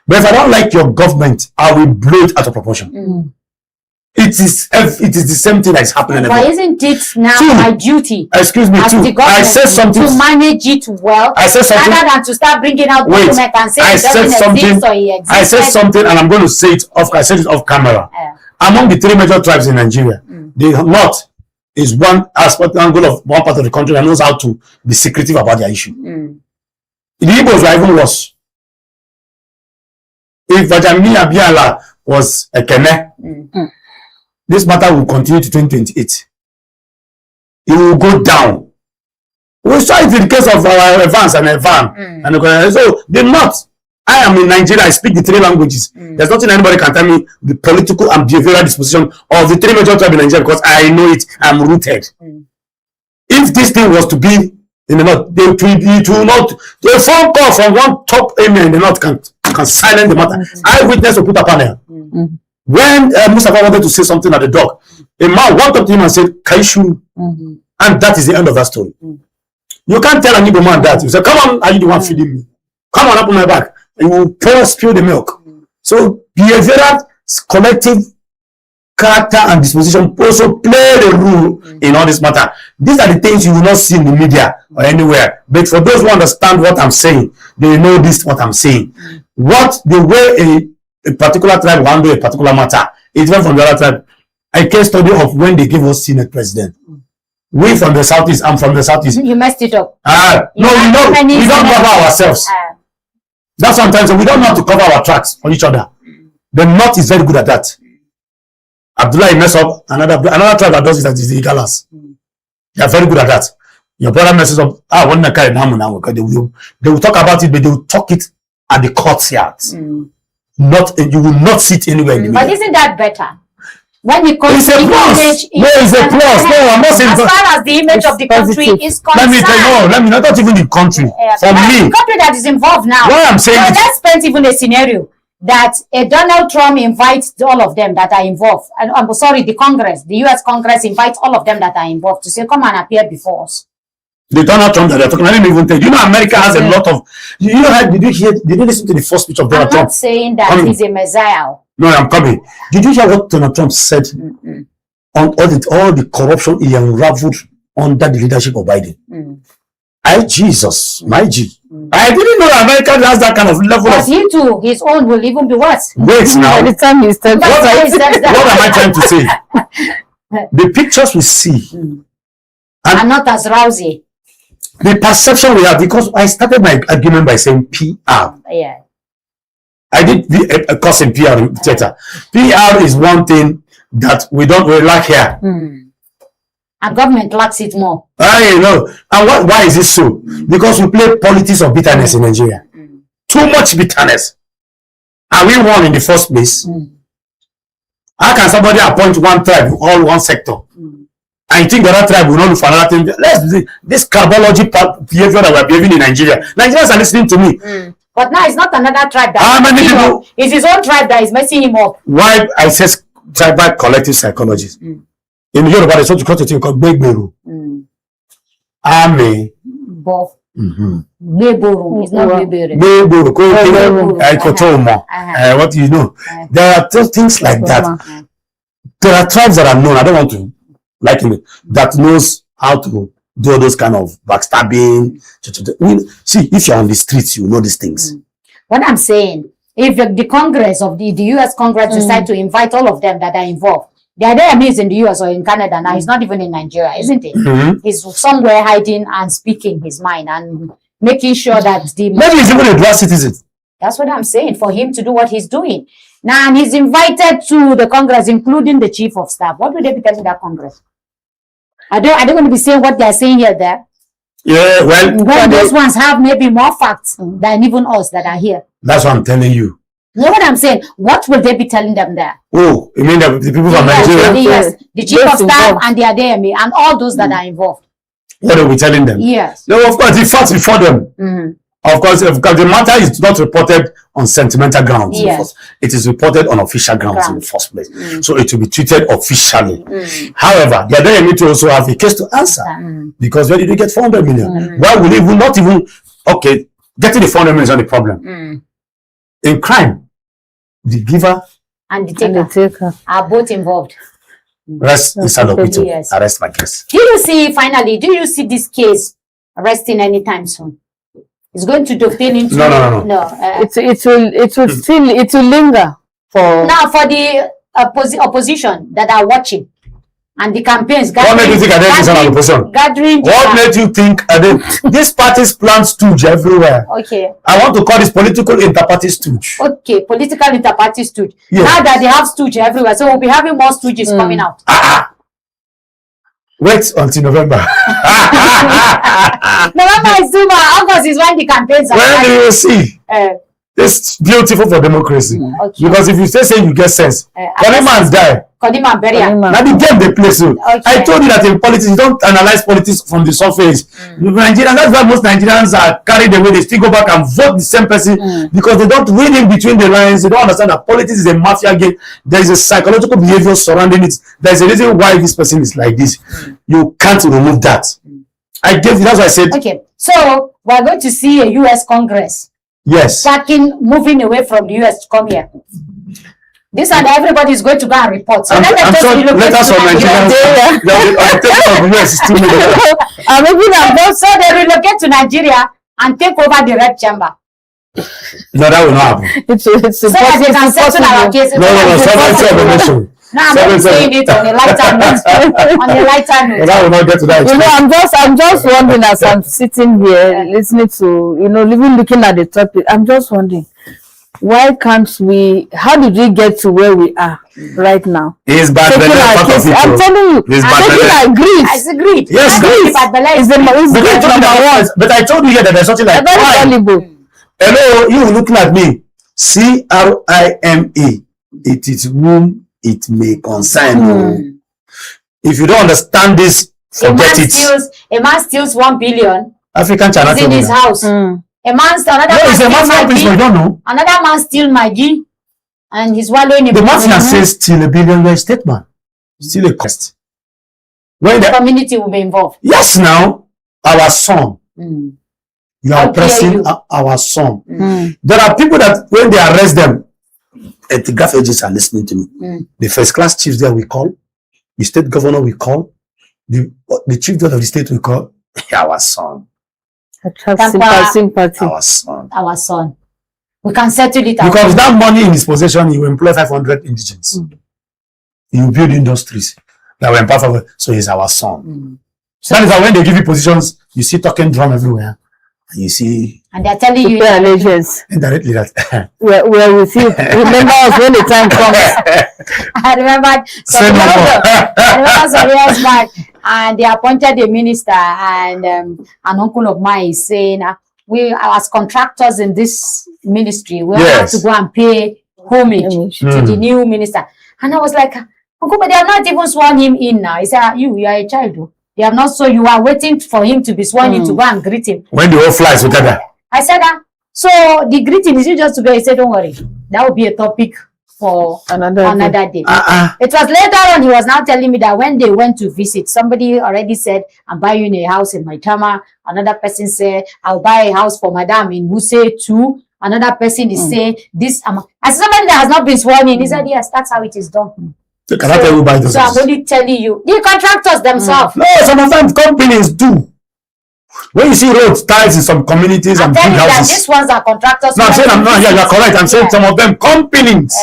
But if I don't like your government, I will blow it out of proportion. It is the same thing that is happening. Why isn't it now my duty? Excuse me, as the government I said something to manage it well, I said something, rather than to start bringing out documents and say it doesn't exist or it exists. I said something, and I'm going to say it off. I said it off camera. Among the 3 major tribes in Nigeria, the North is one aspect angle of one part of the country that knows how to be secretive about their issue. The Igbos are even worse. If Gbajabiamila was a Kene, this matter will continue to 2028. It will go down. We saw it in the case of our Evans and Evan. And so the North, I am in Nigeria, I speak the 3 languages. There's nothing anybody can tell me the political and behavioral disposition of the 3 major tribes in Nigeria because I know it, I'm rooted. If this thing was to be in the North, it will not, a phone call from one top emir in the North can silence the matter. Eyewitness will put a panel. When Mustafa wanted to say something at the dock, a man walked up to him and said, Kaishu. And that is the end of that story. You can't tell an Igbo man that. You say, come on, are you the one feeding me? Come on, up on my back. And you will spill the milk. So behavioral, collective character and disposition also play the role in all this matter. These are the things you will not see in the media or anywhere. But for those who understand what I'm saying, they know this what I'm saying. What the way a particular tribe will handle a particular matter is different from the other tribe. A case study of when they gave us Senate president. We from the southeast, I'm from the southeast. You messed it up. No, we don't cover ourselves. That's sometimes we don't know how to cover our tracks on each other. The North is very good at that. Abdullah mess up another tribe that does it, that is the Igalas. They are very good at that. Your brother messes up. They will talk about it, but they will talk it at the courtyards. Not, you will not sit anywhere in the middle. But isn't that better? When it comes to the image, it's a plus. No, I'm not saying. As far as the image of the country is concerned. Let me not even the country. For me, the country that is involved now. What I'm saying so let's paint even a scenario that a Donald Trump invites all of them that are involved. And I'm sorry, the Congress, the US Congress invites all of them that are involved to say, come and appear before us. The Donald Trump that they're talking, I didn't even tell you. You know, America has a lot of. Did you listen to the first speech of Donald Trump? I'm not saying that he's a messiah. No, I'm coming. Did you hear what Donald Trump said on all the corruption he unraveled under the leadership of Biden? Jesus, my G. I didn't know that America has that kind of level. But he too, his own will even be worse. Wait now. By the time he starts, what am I trying to say? The pictures we see are not as rousy. The perception we have, because I started my argument by saying PR. Yeah. I did a course in PR in theater. PR is one thing that we lack here. Our government lacks it more. I know. And why is it so? Because we play politics of bitterness in Nigeria. Too much bitterness. Are we one in the first place? How can somebody appoint one tribe, all one sector? I think the other tribe will not look for another thing. Let's do this carbology behavior that we're behaving in Nigeria. Nigerians are listening to me. But now it's not another tribe that it's his own tribe that is messing him up. Why I say tribal collective psychologists. In Yoruba, there's what you call a thing called Begberu. Ame. Gbeboru. It's not Gbeboru. Gbeboru. What do you know? There are things like that. There are tribes that are known. I don't want to liken it. That knows how to do those kind of backstabbing. See, if you're on the streets, you know these things. What I'm saying, if the Congress of the US Congress decide to invite all of them that are involved, The idea is in the US or in Canada now. He's not even in Nigeria, isn't he? He's somewhere hiding and speaking his mind and making sure that the... Maybe he's even a dual citizen. That's what I'm saying, for him to do what he's doing. Now, and he's invited to the Congress, including the Chief of Staff. What will they be telling that Congress? Are they going to be saying what they're saying here there? Yeah, well... When those ones have maybe more facts than even us that are here. That's what I'm telling you. You know what I'm saying? What will they be telling them there? Oh, you mean the people from Nigeria? Yes, the Chief of Staff and the ADMA and all those that are involved. What are we telling them? Yes. No, of course, the facts before them. Of course, the matter is not reported on sentimental grounds. Yes. It is reported on official grounds in the first place. So it will be treated officially. However, the other need to also have a case to answer. Because where did you get 400 million? Why will even not even... Okay, getting the 400 million is not the problem. In crime, the giver and the taker are both involved. Rest is Salopito. Yes. Arrest my case. Do you see this case arresting anytime soon? It's going to dovetail into... No. It will linger for... Now, for the opposition that are watching, and the campaigns what made you think gathering what made you think these parties plant stooge everywhere? Okay. I want to call this political inter-party stooge. Okay, political inter-party stooge. Yes. Now that they have stooge everywhere, so we'll be having more stooges coming out. Wait until November. November is soon. August is when the campaigns are. When do you see? It's beautiful for democracy. Okay. Because if you say you get sense, Kodima die. Kodima bury. Now the game they play so. Okay. I told you that in politics, you don't analyze politics from the surface. Nigerians, that's why most Nigerians are carried away. They still go back and vote the same person because they don't read in between the lines. They don't understand that politics is a mafia game. There is a psychological behavior surrounding it. There is a reason why this person is like this. You can't remove that. I gave you, that's why I said. Okay, so we're going to see a U.S. Congress. Yes. Moving away from the U.S. to come here. This and everybody is going to go and report. So let us from Nigerians. So they relocate to Nigeria and take over the red chamber. No, that will not happen. So that they can settle our cases. No. Now I'm saying it on a lighter note. On a lighter note. That will not get to that. You know, I'm just wondering as I'm sitting here listening to, even looking at the topic, I'm just wondering, why can't we, how did we get to where we are right now? It's bad. I'm telling you, taking Greece. It's agreed. Yes, Greece is Greece number one. But I told you here that there's something like hello, you looking at me. CRIME. It is whom it may concern. If you don't understand this, forget it. A man steals 1 billion. African China in his house. A man another man steal Maggie and he's swallowing it. The man says steal $1 billion, you're a state man. Still a cost. When the community will be involved. Yes, now our son. You are oppressing our son. There are people that when they arrest them, the graph agents are listening to me. The first class chiefs there we call, the state governor we call, the chief judge of the state we call, our son. Sympathy. Our son. We can settle it out. Because that money in his possession, he will employ 500 indigents. He will build industries that will empower. So he's our son. So that is why when they give you positions, you see talking drum everywhere. And you see. And they're telling you. Allegiance. Indirectly that. We're with you. Remember us when the time comes. I remember some years back. And they appointed a minister, and an uncle of mine is saying, we as contractors in this ministry, we have to go and pay homage to the new minister. And I was like, Uncle, but they have not even sworn him in now. He said, you are a child. They have not, so you are waiting for him to be sworn in to go and greet him. When the whole flies together. I said, so the greeting is just to go. He said, don't worry. That will be a topic for another day. It was later on, he was now telling me that when they went to visit, somebody already said, I'm buying a house in Maitama. Another person said, I'll buy a house for Madam in Wuse too. Another person is saying this. As somebody that has not been sworn in, he said, yes, that's how it is done. So I'm only telling you, the contractors themselves. No, some of them companies do. When you see roads, ties in some communities and big houses. These ones are contractors. No, I'm saying I'm not here. You're correct. I'm saying some of them companies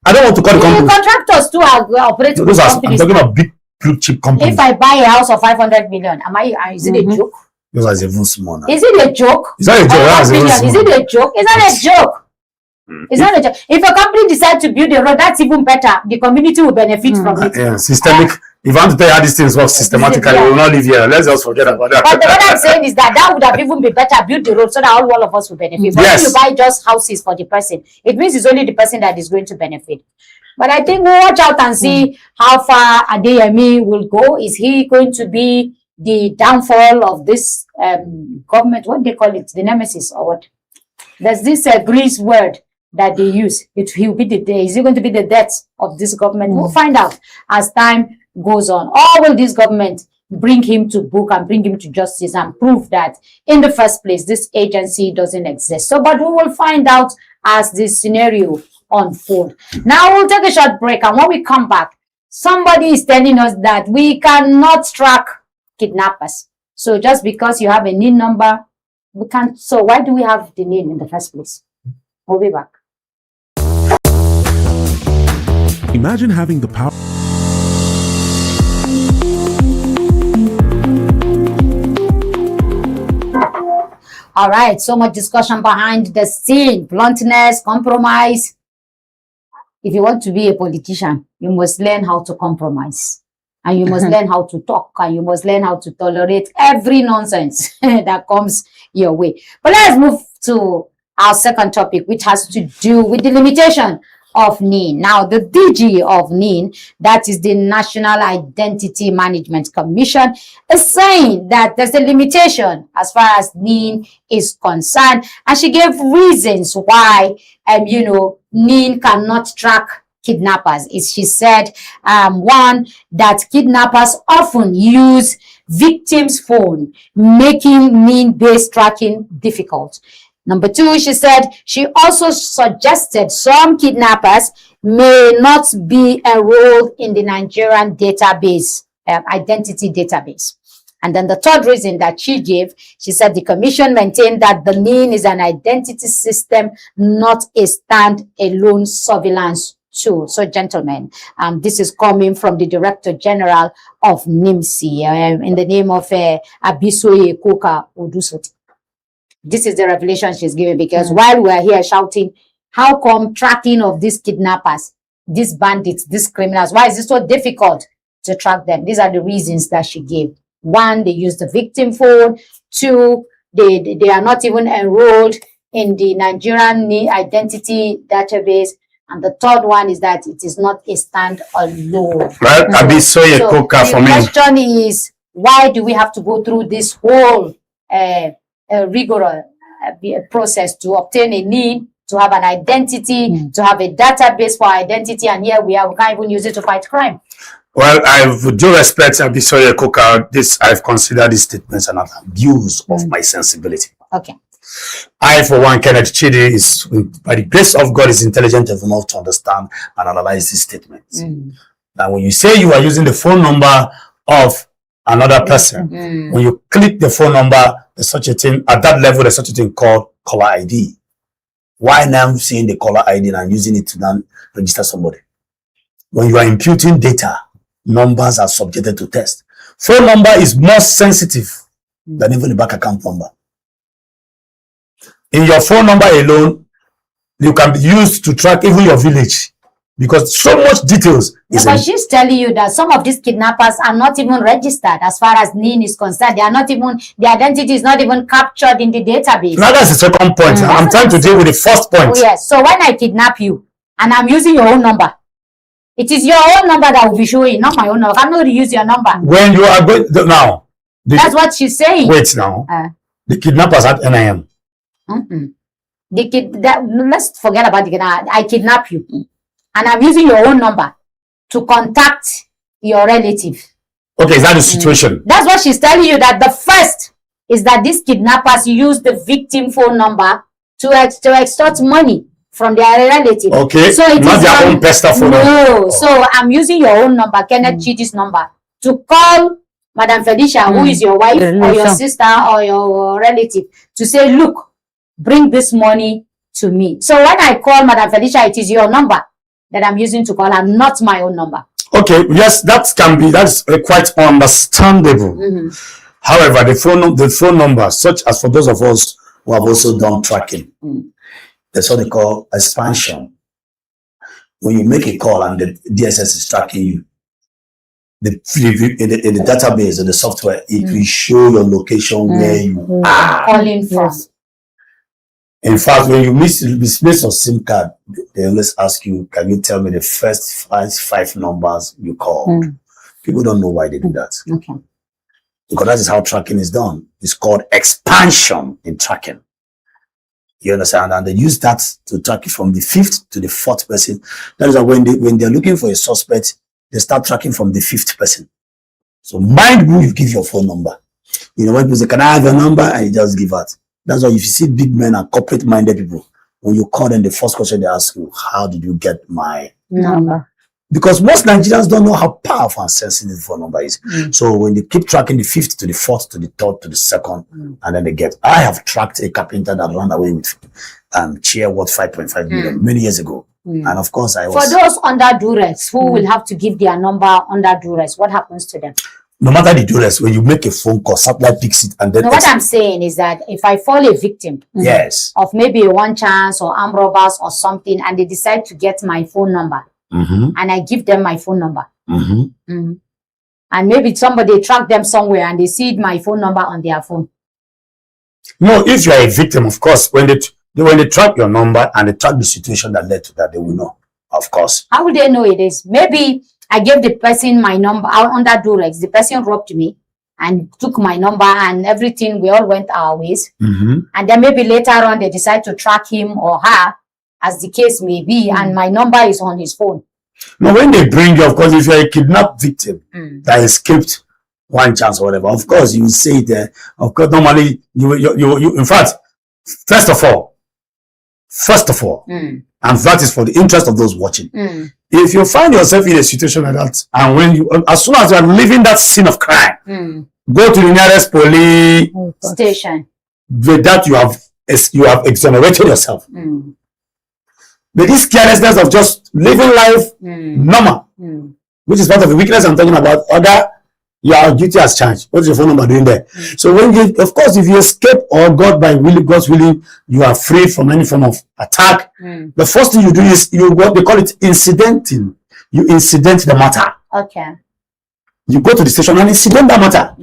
I don't want to call the company. Contractors too are operating Those are, I'm companies. talking about big blue chip companies. If I buy a house of 500 million, is it a joke? Those are even small now. Is it a joke? Is that a joke? Is it a joke? Is that a joke? It's not a joke. If a company decides to build a road, that's even better. The community will benefit from it. Yeah, systemic. If I want to tell you how these things work systematically, we will not live here. Let's just forget about that. But what I'm saying is that would have even been better. Build the road so that all of us will benefit. But if you buy just houses for the person, it means it's only the person that is going to benefit. But I think we'll watch out and see how far Adeyemi will go. Is he going to be the downfall of this government? What they call it? The nemesis or what? There's this Greece word that they use. Is he going to be the death of this government? We'll find out as time goes on. Or will this government bring him to book and bring him to justice and prove that in the first place this agency doesn't exist? So, but we will find out as this scenario unfold. Now we'll take a short break, and when we come back, somebody is telling us that we cannot track kidnappers. So just because you have a NIN number, we can't. So why do we have the NIN in the first place? We'll be back. Imagine having the power. All right, so much discussion behind the scene, bluntness, compromise. If you want to be a politician, you must learn how to compromise. And you must learn how to talk. And you must learn how to tolerate every nonsense that comes your way. But let's move to our second topic, which has to do with the limitation of NIN. Now, the DG of NIN, that is the National Identity Management Commission, is saying that there's a limitation as far as NIN is concerned. And she gave reasons why, NIN cannot track kidnappers. She said, one, that kidnappers often use victims' phone, making NIN-based tracking difficult. Number two, she said, she also suggested some kidnappers may not be enrolled in the Nigerian database, identity database. And then the third reason that she gave, she said the commission maintained that the NIN is an identity system, not a stand-alone surveillance tool. So, gentlemen, this is coming from the Director General of NIMC in the name of Abisoye Koka Odusoti. This is the revelation she's giving, because while we're here shouting, how come tracking of these kidnappers, these bandits, these criminals, why is it so difficult to track them? These are the reasons that she gave. One, they use the victim phone. Two, they are not even enrolled in the Nigerian identity database. And the third one is that it is not a stand-alone. Right, Abisoye Koka for me. The question is, why do we have to go through this whole rigorous process to obtain a NIN, to have an identity, to have a database for identity, and here we can't even use it to fight crime? Well, with due respect, Abisoye Koka, I've considered these statements an abuse of my sensibility. Okay. I, for one, Kenneth Chidi, is, by the grace of God, is intelligent enough to understand and analyze these statements. Now, when you say you are using the phone number of another person, when you click the phone number, there's such a thing, at that level, there's such a thing called caller ID. Why now seeing the caller ID and using it to then register somebody? When you are imputing data, numbers are subjected to test. Phone number is more sensitive than even the bank account number. In your phone number alone, you can be used to track even your village, because so much details. But she's telling you that some of these kidnappers are not even registered as far as NIN is concerned. They are not even, the identity is not even captured in the database. Now that's the second point. I'm trying to deal with the first point. Oh, yes. So when I kidnap you and I'm using your own number, it is your own number that will be showing, not my own number. I'm not going to use your number. When you are going now, that's what she's saying. Wait now. The kidnappers at NIM. Let's forget about the kidnap. I kidnap you, and I'm using your own number to contact your relative. Okay, is that the situation? That's what she's telling you, that the first is that these kidnappers use the victim phone number to extort money from their relative. Okay, so it not is their own personal phone number. No, so I'm using your own number, Kenneth Chidi's number, to call Madam Felicia, who is your wife or your sister or your relative, to say, look, bring this money to me. So when I call Madam Felicia, it is your number. that I'm using to call her, not my own number. Okay, yes, that's quite understandable. However, the phone number, such as for those of us who have also done tracking, that's what they call expansion. When you make a call and the DSS is tracking you, in the database or the software, it will show your location where you are calling from. In fact, when you misplace your SIM card, they always ask you, can you tell me the first five numbers you called? People don't know why they do that. Okay. Because that is how tracking is done. It's called expansion in tracking. You understand? And they use that to track it from the 5th to the 4th person. That is why when they're looking for a suspect, they start tracking from the 5th person. So mind who you give your phone number. You know, when people say, can I have your number? And you just give out. That's why if you see big men and corporate-minded people, when you call them, the first question they ask you, how did you get my number? Because most Nigerians don't know how powerful and sensitive the phone number is. So when they keep tracking the 5th to the 4th to the 3rd to the 2nd, and then they get, I have tracked a carpenter that ran away with chair worth 5.5 million many years ago. And of course, I was. For those under duress who will have to give their number under duress, what happens to them? No matter the duress, when you make a phone call, satellite picks it and then. No, what I'm saying is that if I fall a victim yes, of maybe a one chance or armed robbers or something, and they decide to get my phone number, and I give them my phone number, and maybe somebody track them somewhere and they see my phone number on their phone. No, if you are a victim, of course, when they track your number and they track the situation that led to that, they will know, of course. How would they know it is? Maybe I gave the person my number under Durex. The person robbed me and took my number and everything. We all went our ways. And then maybe later on they decide to track him or her, as the case may be, and my number is on his phone. Now, when they bring you, of course, if you're a kidnapped victim that escaped one chance or whatever, of course, you will say there. Of course, normally, you in fact, first of all, and that is for the interest of those watching. If you find yourself in a situation like that, and when as soon as you are leaving that scene of crime, go to the nearest police station. With that, you have exonerated yourself. But this carelessness of just living life normal, which is part of the weakness I'm talking about, you are guilty as charged. What's your phone number doing there? So when you, of course, if you escape or God's willing, you are free from any form of attack. The first thing you do is what they call it incidenting. You incident the matter. Okay. You go to the station and incident that matter.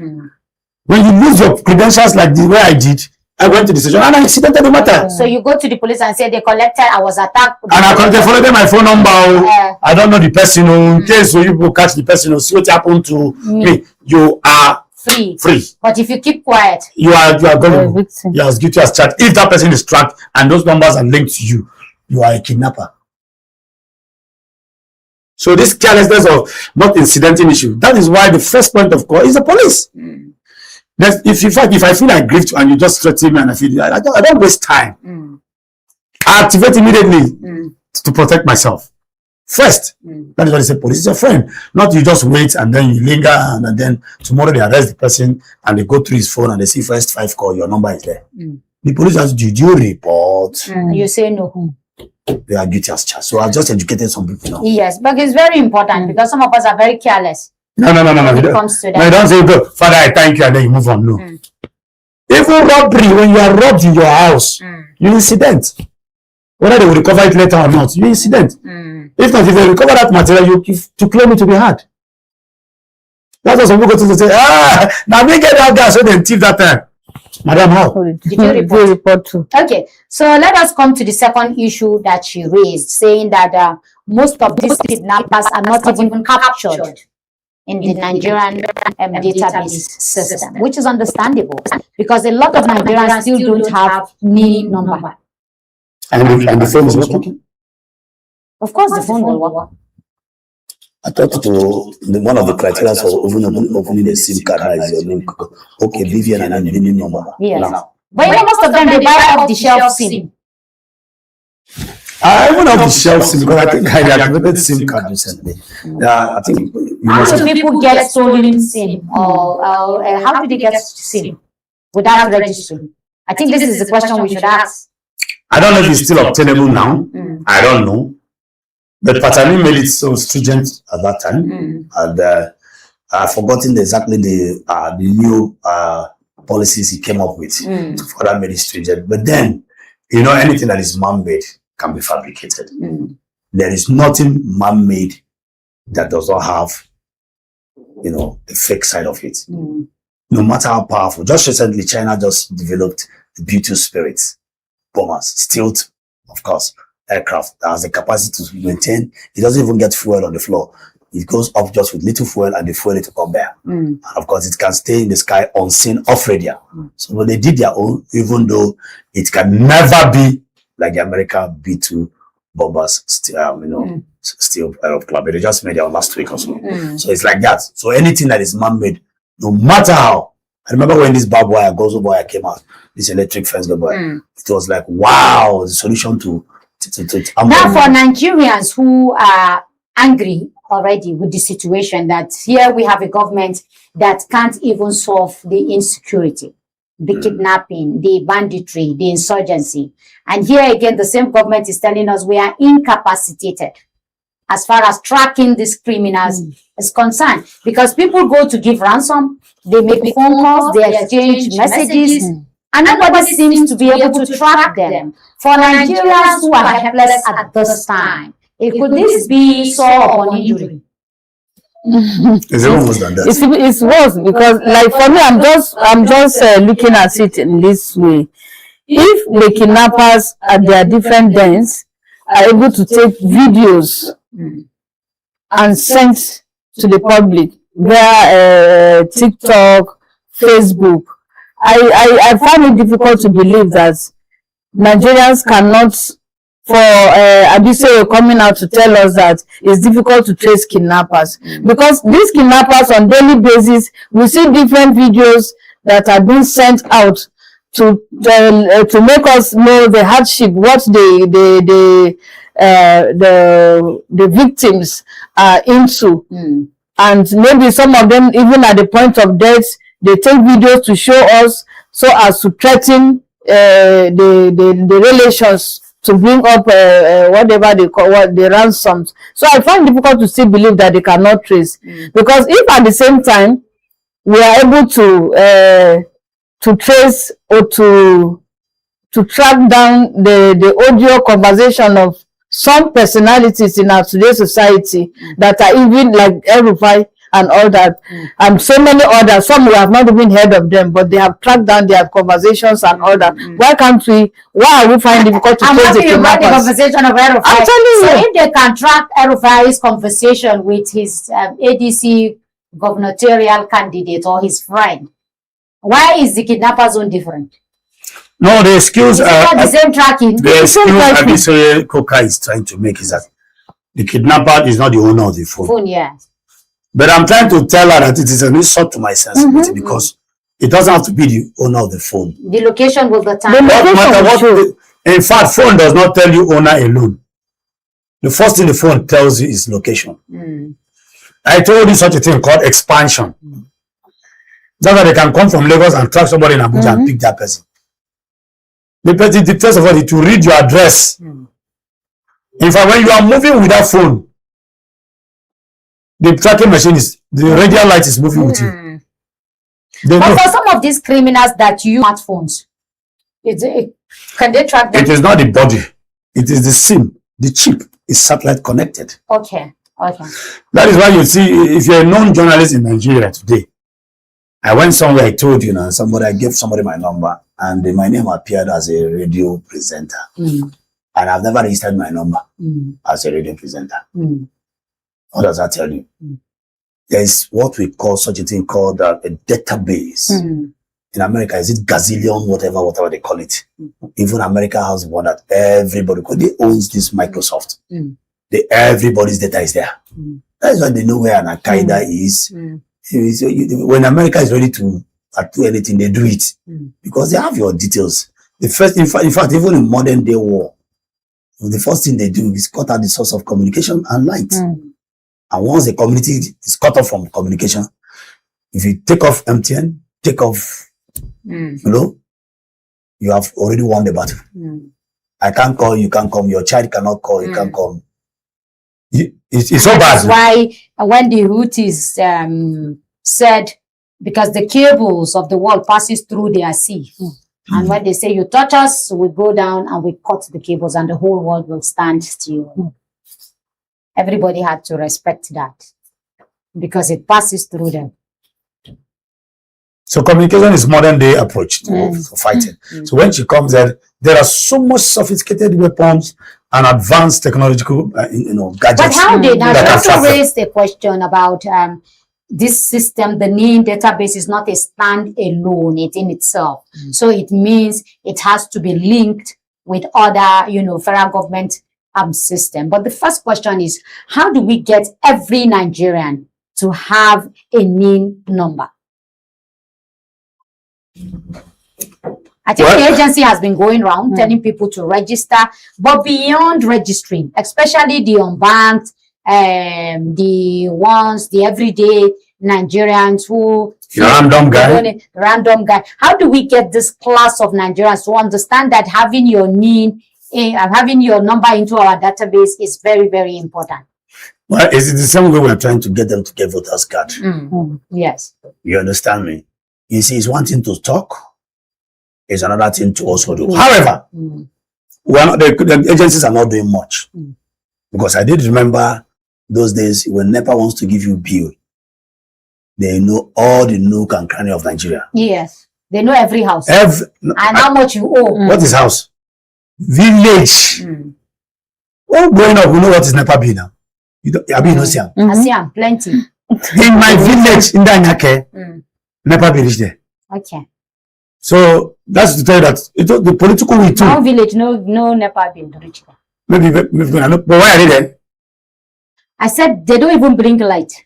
When you lose your credentials like the way I did, I went to the station and I incidented the matter. So you go to the police and say they collected, I was attacked. And I followed them my phone number. I don't know the person. In case you people catch the person, see what happened to me. You are free. But if you keep quiet, you are going to be as guilty as charged. If that person is tracked and those numbers are linked to you, you are a kidnapper. So this carelessness of not incidenting issue, that is why the first point of call is the police. If I feel aggrieved and you just threaten me and I don't waste time. I activate immediately to protect myself. First, that is why they say police is your friend. Not you just wait and then you linger and then tomorrow they arrest the person and they go through his phone and they see first 5 call, your number is there. The police asks, did you report? You say no. They are guilty as charged. So I've just educated some people now. Yes, but it's very important because some of us are very careless. No. When it comes to that. No, don't say, go, Father, I thank you, and then you move on. No. Even robbery, when you are robbed in your house, you incident. Whether they will recover it later or not, you incident. If not, if they recover that material, you claim it to be hard. That's what some people go to say, now we get that guy, so they thief that time. Madam, how? Did you report to? Okay, so let us come to the second issue that she raised, saying that most of these kidnappers are not even captured in the Nigerian database system, which is understandable because a lot of Nigerians still don't have NIN number. And the phone is working? Of course, the phone will work. I thought one of the criteria for opening a SIM card is your name. Okay, Vivian and then NIN number. Yes. But most of them, they buy off the shelf SIM. I even have the shelf SIM because I think I activated SIM card recently. I think how do people get stolen SIM or how do they get SIM without registering? I think this is the question we should ask. I don't know if it's still obtainable now. I don't know. But Patani made it so stringent at that time, and I've forgotten exactly the new policies he came up with to further make it stringent. But then, you know, anything that is man-made can be fabricated. There is nothing man-made that does not have, you know, the fake side of it. No matter how powerful. Just recently, China just developed the B-2 Spirit bombers, stealth, of course, aircraft that has the capacity to maintain. It doesn't even get fuel on the floor. It goes up just with little fuel and the fuel to come back. And of course, it can stay in the sky unseen off radar. So when they did their own, even though it can never be like the American B-2 bombers, you know, still club. They just made it last week or so. So it's like that. So anything that is man-made, no matter how. I remember when this barbed wire, gozo wire came out, this electric fence wire. It was like, wow, the solution to now for Nigerians who are angry already with the situation that here we have a government that can't even solve the insecurity, the kidnapping, the banditry, the insurgency. And here again, the same government is telling us we are incapacitated as far as tracking these criminals is concerned. Because people go to give ransom, they make phone calls, they exchange messages, and nobody seems to be able to track them. For Nigerians who are helpless at this time, could this be so on injury? It's almost than that. It's worse because, like, for me, I'm just looking at it in this way. If the kidnappers at their different dens are able to take videos and send to the public via TikTok, Facebook, I find it difficult to believe that Nigerians cannot, for Adise coming out to tell us that it's difficult to trace kidnappers. Because these kidnappers on daily basis, we see different videos that are being sent out to make us know the hardship, what the victims are into. And maybe some of them, even at the point of death, they take videos to show us so as to threaten the relations to bring up whatever they call the ransoms. So I find it difficult to still believe that they cannot trace. Because if at the same time we are able to trace or to track down the audio conversation of some personalities in our today's society that are even like El-Rufai and all that, and so many others, some we have not even heard of them, but they have tracked down their conversations and all that. Why are we finding it difficult to trace the kidnappers? The conversation of El-Rufai. I'm telling you. So if they can track El-Rufai's conversation with his ADC gubernatorial candidate or his friend, why is the kidnapper zone different? No, the excuse the same tracking. The excuse Adise Koka is trying to make is that the kidnapper is not the owner of the phone. Yes. But I'm trying to tell her that it is an insult to my sensibility because it doesn't have to be the owner of the phone. The location will determine. In fact, phone does not tell you owner alone. The first thing the phone tells you is location. I told you such a thing called expansion. That's why they can come from Lagos and track somebody in Abuja and pick that person. The first of all, to read your address. In fact, when you are moving with that phone, the tracking machine is, the radial light is moving with you. But for some of these criminals that use smartphones, can they track them? It is not the body. It is the SIM. The chip is satellite connected. Okay. That is why you see, if you're a known journalist in Nigeria today, I went somewhere, I told you now, I gave somebody my number, and my name appeared as a radio presenter. And I've never registered my number as a radio presenter. What does that tell you? There is what we call such a thing called a database. In America, is it gazillion, whatever they call it. Even America has one that everybody, because they owns this Microsoft. Everybody's data is there. That's why they know where an Al-Qaeda is. When America is ready to do anything, they do it. Because they have your details. In fact, even in modern day war, the first thing they do is cut out the source of communication and light. And once the community is cut off from communication, if you take off MTN, take off, you have already won the battle. I can't call, you can't come. Your child cannot call, you can't come. It's so That's bad. why when the Houthis said, because the cables of the world passes through their sea, and when they say you touch us, we go down and we cut the cables, and the whole world will stand still. Everybody had to respect that because it passes through them. So communication is modern day approach to fighting. So when she comes there are so much sophisticated weapons and advanced technological, gadgets. But how did that? that can Also traffic. raised a question about this system. The NIN database is not a stand-alone in itself. So it means it has to be linked with other, federal government system. But the first question is, how do we get every Nigerian to have a NIN number? I think the agency has been going around telling people to register, but beyond registering, especially the unbanked, the everyday Nigerians who Random guy. How do we get this class of Nigerians to understand that having your NIN, having your number into our database is very, very important? Well, it's the same way we're trying to get them to get voters card. Yes. You understand me? You see, it's one thing to talk, it's another thing to also do. However, the agencies are not doing much. Because I did remember those days when NEPA wants to give you bill, they know all the nook and cranny of Nigeria. Yes. They know every house. And how much you owe. What is house? Village. All growing up, we know what is NEPA bill now. I see I see them, plenty. in my village, in Danyake, NEPA bill is there. Okay. So that's to tell you that the political will too. Our village, no NEPA bill to reach there. Maybe, but why are they there? I said they don't even bring light.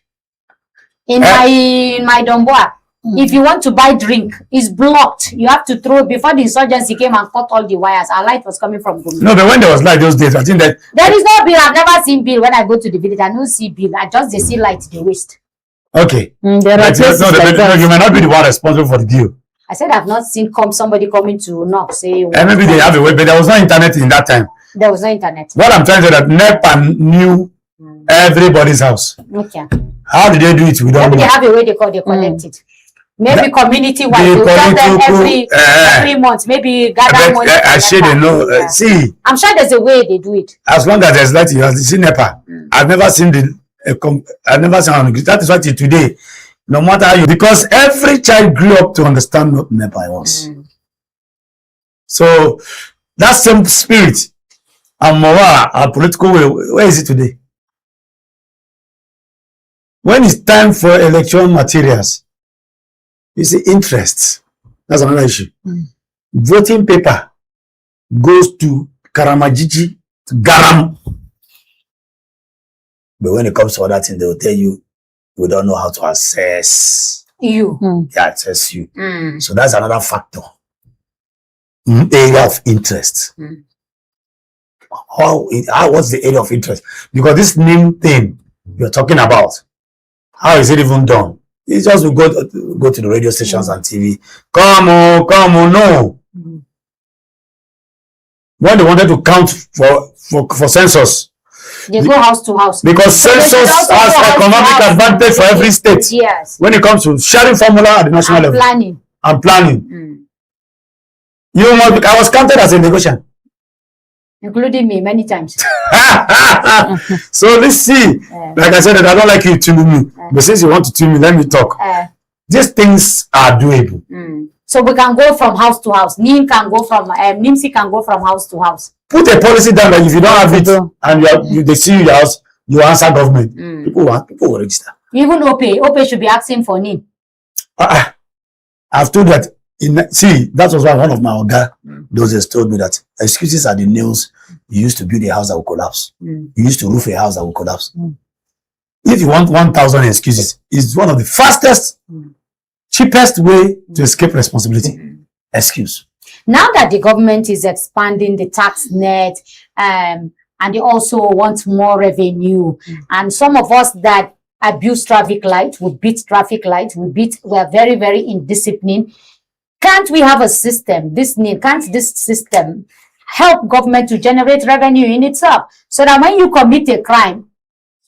In my Domboa, if you want to buy drink, it's blocked. You have to throw, before the insurgency came and cut all the wires. Our light was coming from Gumi. No, but when there was light those days, I think that there is no bill. I've never seen bill. When I go to the village, I don't see bill. I just see light they waste. Okay. There are places like you might not be the one responsible for the bill. I said I've not seen somebody coming to knock, say. And maybe they have a way, but there was no internet in that time. There was no internet. What I'm trying to say that NEPA knew everybody's house. Okay. How did they do it? We don't Maybe know. they have a way they collect it. Maybe community-wise, they tell them every month. Maybe gather money. I sure they know. See, I'm sure there's a way they do it. as long as there's light, you have seen NEPA. I've never seen I've never seen that is why till today, no matter how you, because every child grew up to understand what NEPA was. So that same spirit and Mowa, our political way, where is it today? When it's time for election materials, you see interest. That's another issue. Voting paper goes to Karamajiji, to Garam. But when it comes to other things, they will tell you, we don't know how to assess you. Yeah, assess you. So that's another factor. Area of interest. What's the area of interest? Because this name thing you're talking about, how is it even done? It's just we go to the radio stations and TV. Come on, no. When they wanted to count for census, they go house to house. because census has economic advantage for every state. Yes. When it comes to sharing formula at the national level. Planning. You must, I was counted as a negotiant. Including me many times. So let's see. Like I said, I don't like you to me. But since you want to tune me, let me talk. These things are doable. So we can go from house to house. NIMC can go from house to house. Put a policy down that if you don't have it and they see you in your house, you answer government. People will register. Even OPE should be asking for NIM. I've told that. That was why one of my Oga those told me that excuses are the nails you used to build a house that will collapse. You used to roof a house that will collapse. If you want 1,000 excuses, it's one of the fastest, cheapest way to escape responsibility. Excuse. Now that the government is expanding the tax net, and they also want more revenue, and some of us that abuse traffic light, we beat traffic light, we are very, very indisciplined. Can't we have a system, can't this system help government to generate revenue in itself? So that when you commit a crime,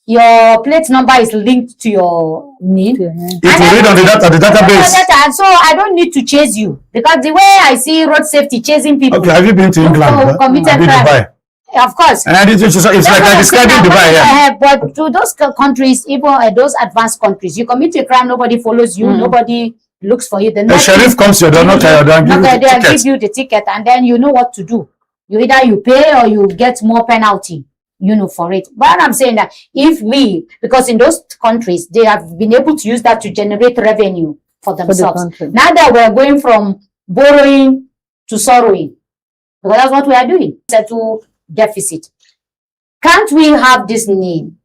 your plate number is linked to your name. If you read on the database. So I don't need to chase you, because the way I see road safety chasing people. Okay, have you been to England? Committed crime. Of course. And it's like describing Dubai. Yeah. But to those countries, even those advanced countries, you commit a crime, nobody follows you, nobody looks for you. The sheriff comes to your door, give you the ticket, and then you know what to do. Either you pay or you get more penalty, for it. But I'm saying that because in those countries, they have been able to use that to generate revenue for themselves. Now that we're going from borrowing to sorrowing, because that's what we are doing. Settle deficit. Can't we have this name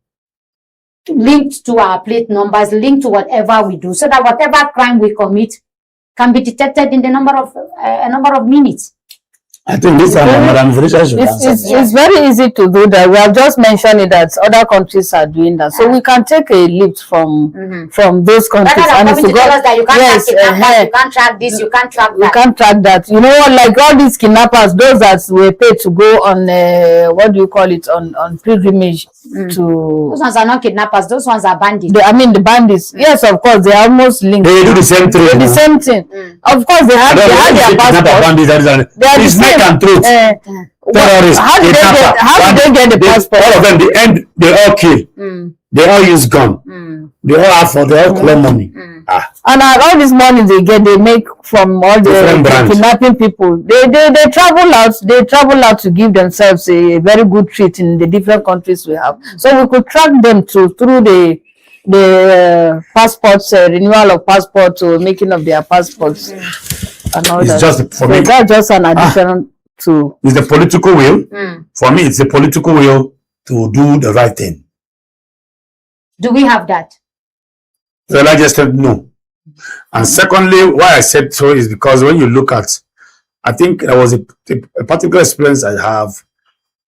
linked to our plate numbers, linked to whatever we do, so that whatever crime we commit can be detected in the a number of minutes? I think this Madam Felicia should answer. It's very easy to do that. We have just mentioned it that other countries are doing that. So we can take a leap from those countries. And to tell us that you can't track this, you can't track that. You can't track that. You know what, like all these kidnappers, those that were paid to go on, what do you call it, on pilgrimage to... Those ones are not kidnappers, those ones are bandits. The bandits. Yes, of course, they are almost linked. They do the same thing. The same thing. Of course, they have their passport. They are the same. And truth. Terrorists. How did they get the passport? All of them, they all kill. They all use gun. They all collect money. And all this money they make from all the kidnapping people. They travel out. They travel out to give themselves a very good treat in the different countries we have. So we could track them through the passports, renewal of passports, or making of their passports. And all it's that. Just for me. That's just an addition to. It's the political will. For me, it's the political will to do the right thing. Do we have that? Well, I just said no. And secondly, why I said so is because when you look at, I think there was a particular experience I have.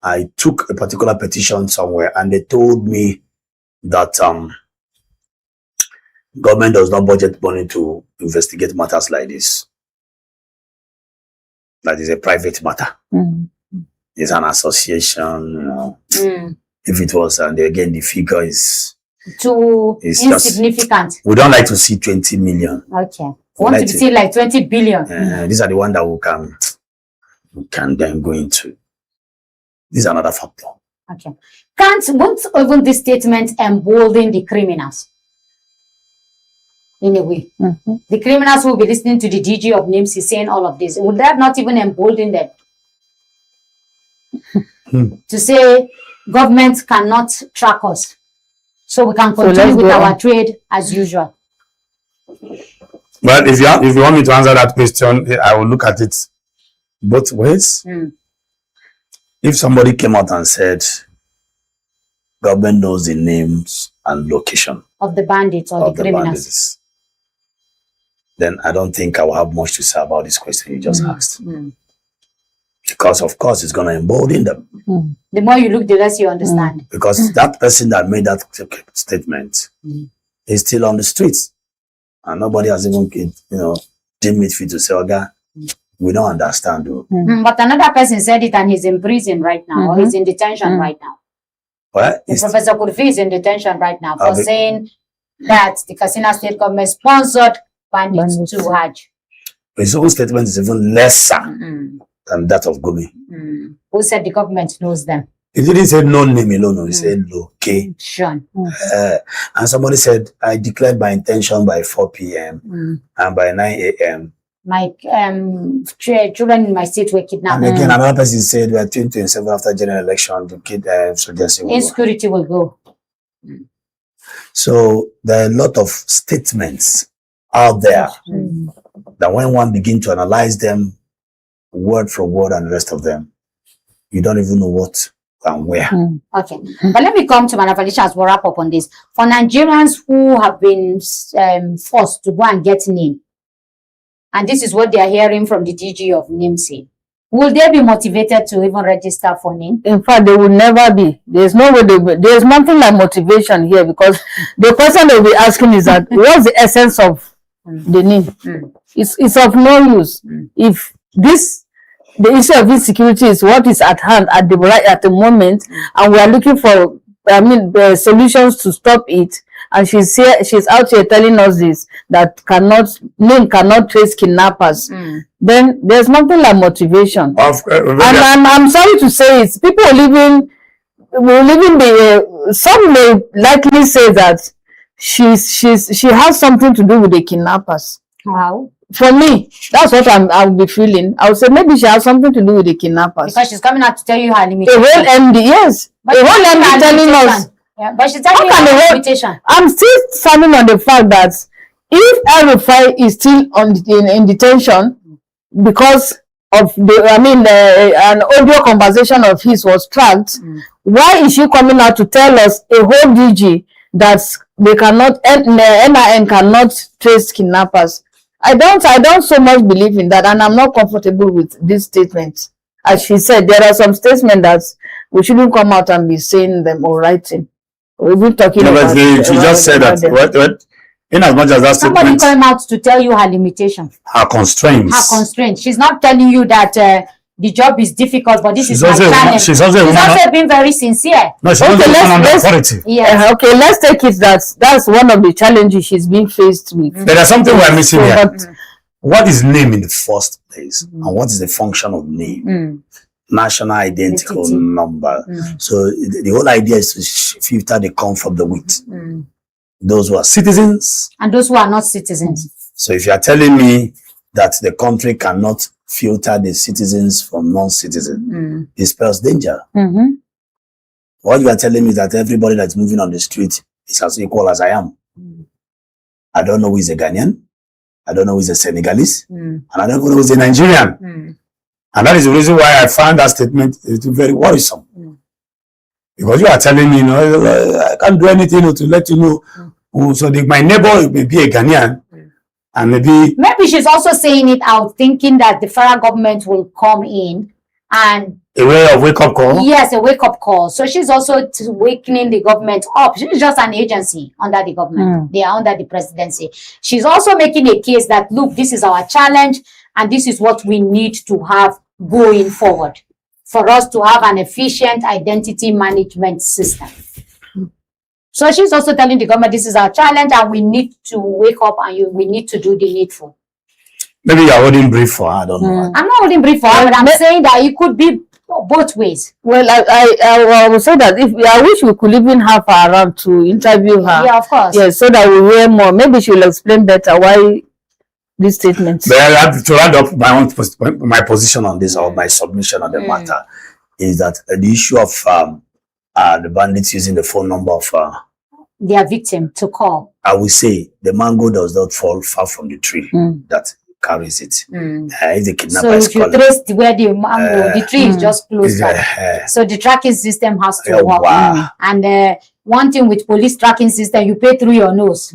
I took a particular petition somewhere, and they told me that government does not budget money to investigate matters like this. That is a private matter. It's an association. If it was, and again, the figure is too insignificant. We don't like to see 20 million. Okay. We want to see like 20 billion. These are the ones that we can then go into. This is another factor. Okay. Won't even this statement embolden the criminals? In a way. The criminals will be listening to the DG of NIMSI saying all of this. Would that not even embolden them? To say government cannot track us, so we can continue with our trade as usual. But if you want me to answer that question, I will look at it both ways. If somebody came out and said government knows the names and location of the bandits or the criminals, then I don't think I will have much to say about this question you just asked. Because, of course, it's going to embolden them. The more you look, the less you understand. Because that person that made that statement is still on the streets. And nobody has even, deemed it fit to say, okay, we don't understand. But another person said it and he's in prison right now, or he's in detention right now. What? Professor Kurfi is in detention right now for saying that the Katsina State government sponsored bandits to Hajj. His own statement is even lesser than that of Gumi. Who said the government knows them? He didn't say no name alone, he said location. And somebody said, I declared my intention by 4 p.m. and by 9 a.m. My children in my state were kidnapped. And again, another person said, by 2027 after general election, the kid insecurity will go. So there are a lot of statements out there that when one begins to analyze them word for word and the rest of them, you don't even know what and where. Okay. But let me come to Madam Felicia as we wrap up on this. For Nigerians who have been forced to go and get NIM, and this is what they are hearing from the DG of NIMSI, will they be motivated to even register for NIM? In fact, they will never be. There's no way there's nothing like motivation here, because the question they'll be asking is that what's the essence of the NIM? It's of no use. If the issue of insecurity is what is at hand at the moment, and we are looking for solutions to stop it, and she's out here telling us this, that NIM cannot trace kidnappers. Then there's nothing like motivation. And I'm sorry to say it, people some may likely say that she has something to do with the kidnappers. How? For me, that's what I'll be feeling. I would say maybe she has something to do with the kidnappers. Because she's coming out to tell you her limitations. The whole MD, yes. But the whole MD telling us. Yeah, but she's telling you her limitation. I'm still standing on the fact that if El-Rufai is still in detention because of an audio conversation of his was tracked, why is she coming out to tell us, a whole DG, that they cannot, NIN cannot trace kidnappers? I don't so much believe in that, and I'm not comfortable with this statement. As she said, there are some statements that we shouldn't come out and be saying them or writing. We've been talking about. She just said that. What? In as much as that somebody statement, came out to tell you her limitation, her constraints. Her constraints. She's not telling you that the job is difficult, but this is my challenge. She's also being very sincere. No, she's also let's okay, let's take it that's one of the challenges she's being faced with. There is something we're missing here. What is name in the first place, and what is the function of name? National identical number. So the whole idea is to filter the corn from the wheat. Those who are citizens and those who are not citizens. So if you are telling me that the country cannot filter the citizens from non-citizens, it spells danger. What you are telling me is that everybody that's moving on the street is as equal as I am. I don't know who is a Ghanaian, I don't know who is a Senegalese, and I don't know who is a Nigerian. And that is the reason why I found that statement very worrisome. Because you are telling me, I can't do anything to let you know. So my neighbor may be a Ghanaian, and maybe she's also saying it out, thinking that the federal government will come in and a way of wake-up call. Yes, a wake-up call. So she's also wakening the government up. She's just an agency under the government. They are under the presidency. She's also making a case that, look, this is our challenge, and this is what we need to have going forward for us to have an efficient identity management system. So she's also telling the government, this is our challenge, and we need to wake up, and we need to do the needful. Maybe you're holding brief for her, I don't know. I'm not holding brief for her, but I'm saying that it could be both ways. Well, I will say that I wish we could even have her around to interview her. Yeah, of course. Yes, so that we hear more. Maybe she will explain better why these statements. But I have to add up my position on this, or my submission on the matter, is that the issue of the bandits using the phone number of their victim to call. I will say the mango does not fall far from the tree that carries it. If the kidnapper so if you trace where the mango, the tree is just close by. So the tracking system has to work. And one thing with police tracking system, you pay through your nose.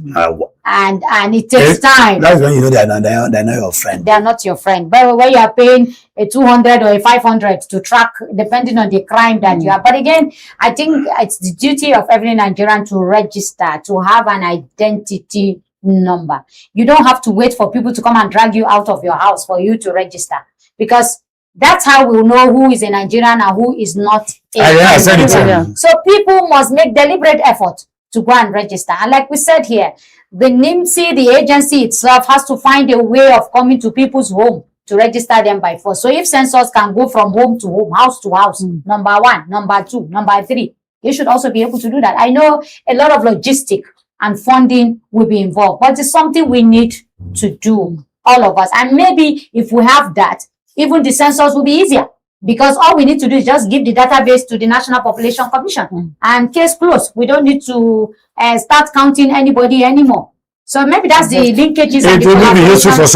And it takes time. That's when you know they're not your friend. They are not your friend. But when you are paying a 200 or a 500 to track, depending on the crime that you are. But again, I think it's the duty of every Nigerian to register, to have an identity number. You don't have to wait for people to come and drag you out of your house for you to register, because that's how we'll know who is a Nigerian and who is not a Nigerian. So people must make deliberate effort to go and register. And like we said here, the NIMC, the agency itself, has to find a way of coming to people's home to register them by force. So if sensors can go from home to home, house to house, number 1, number 2, number 3, they should also be able to do that. I know a lot of logistic and funding will be involved, but it's something we need to do, all of us. And maybe if we have that, even the census will be easier, because all we need to do is just give the database to the National Population Commission and case closed. We don't need to start counting anybody anymore. So maybe that's the linkages. It will be useful for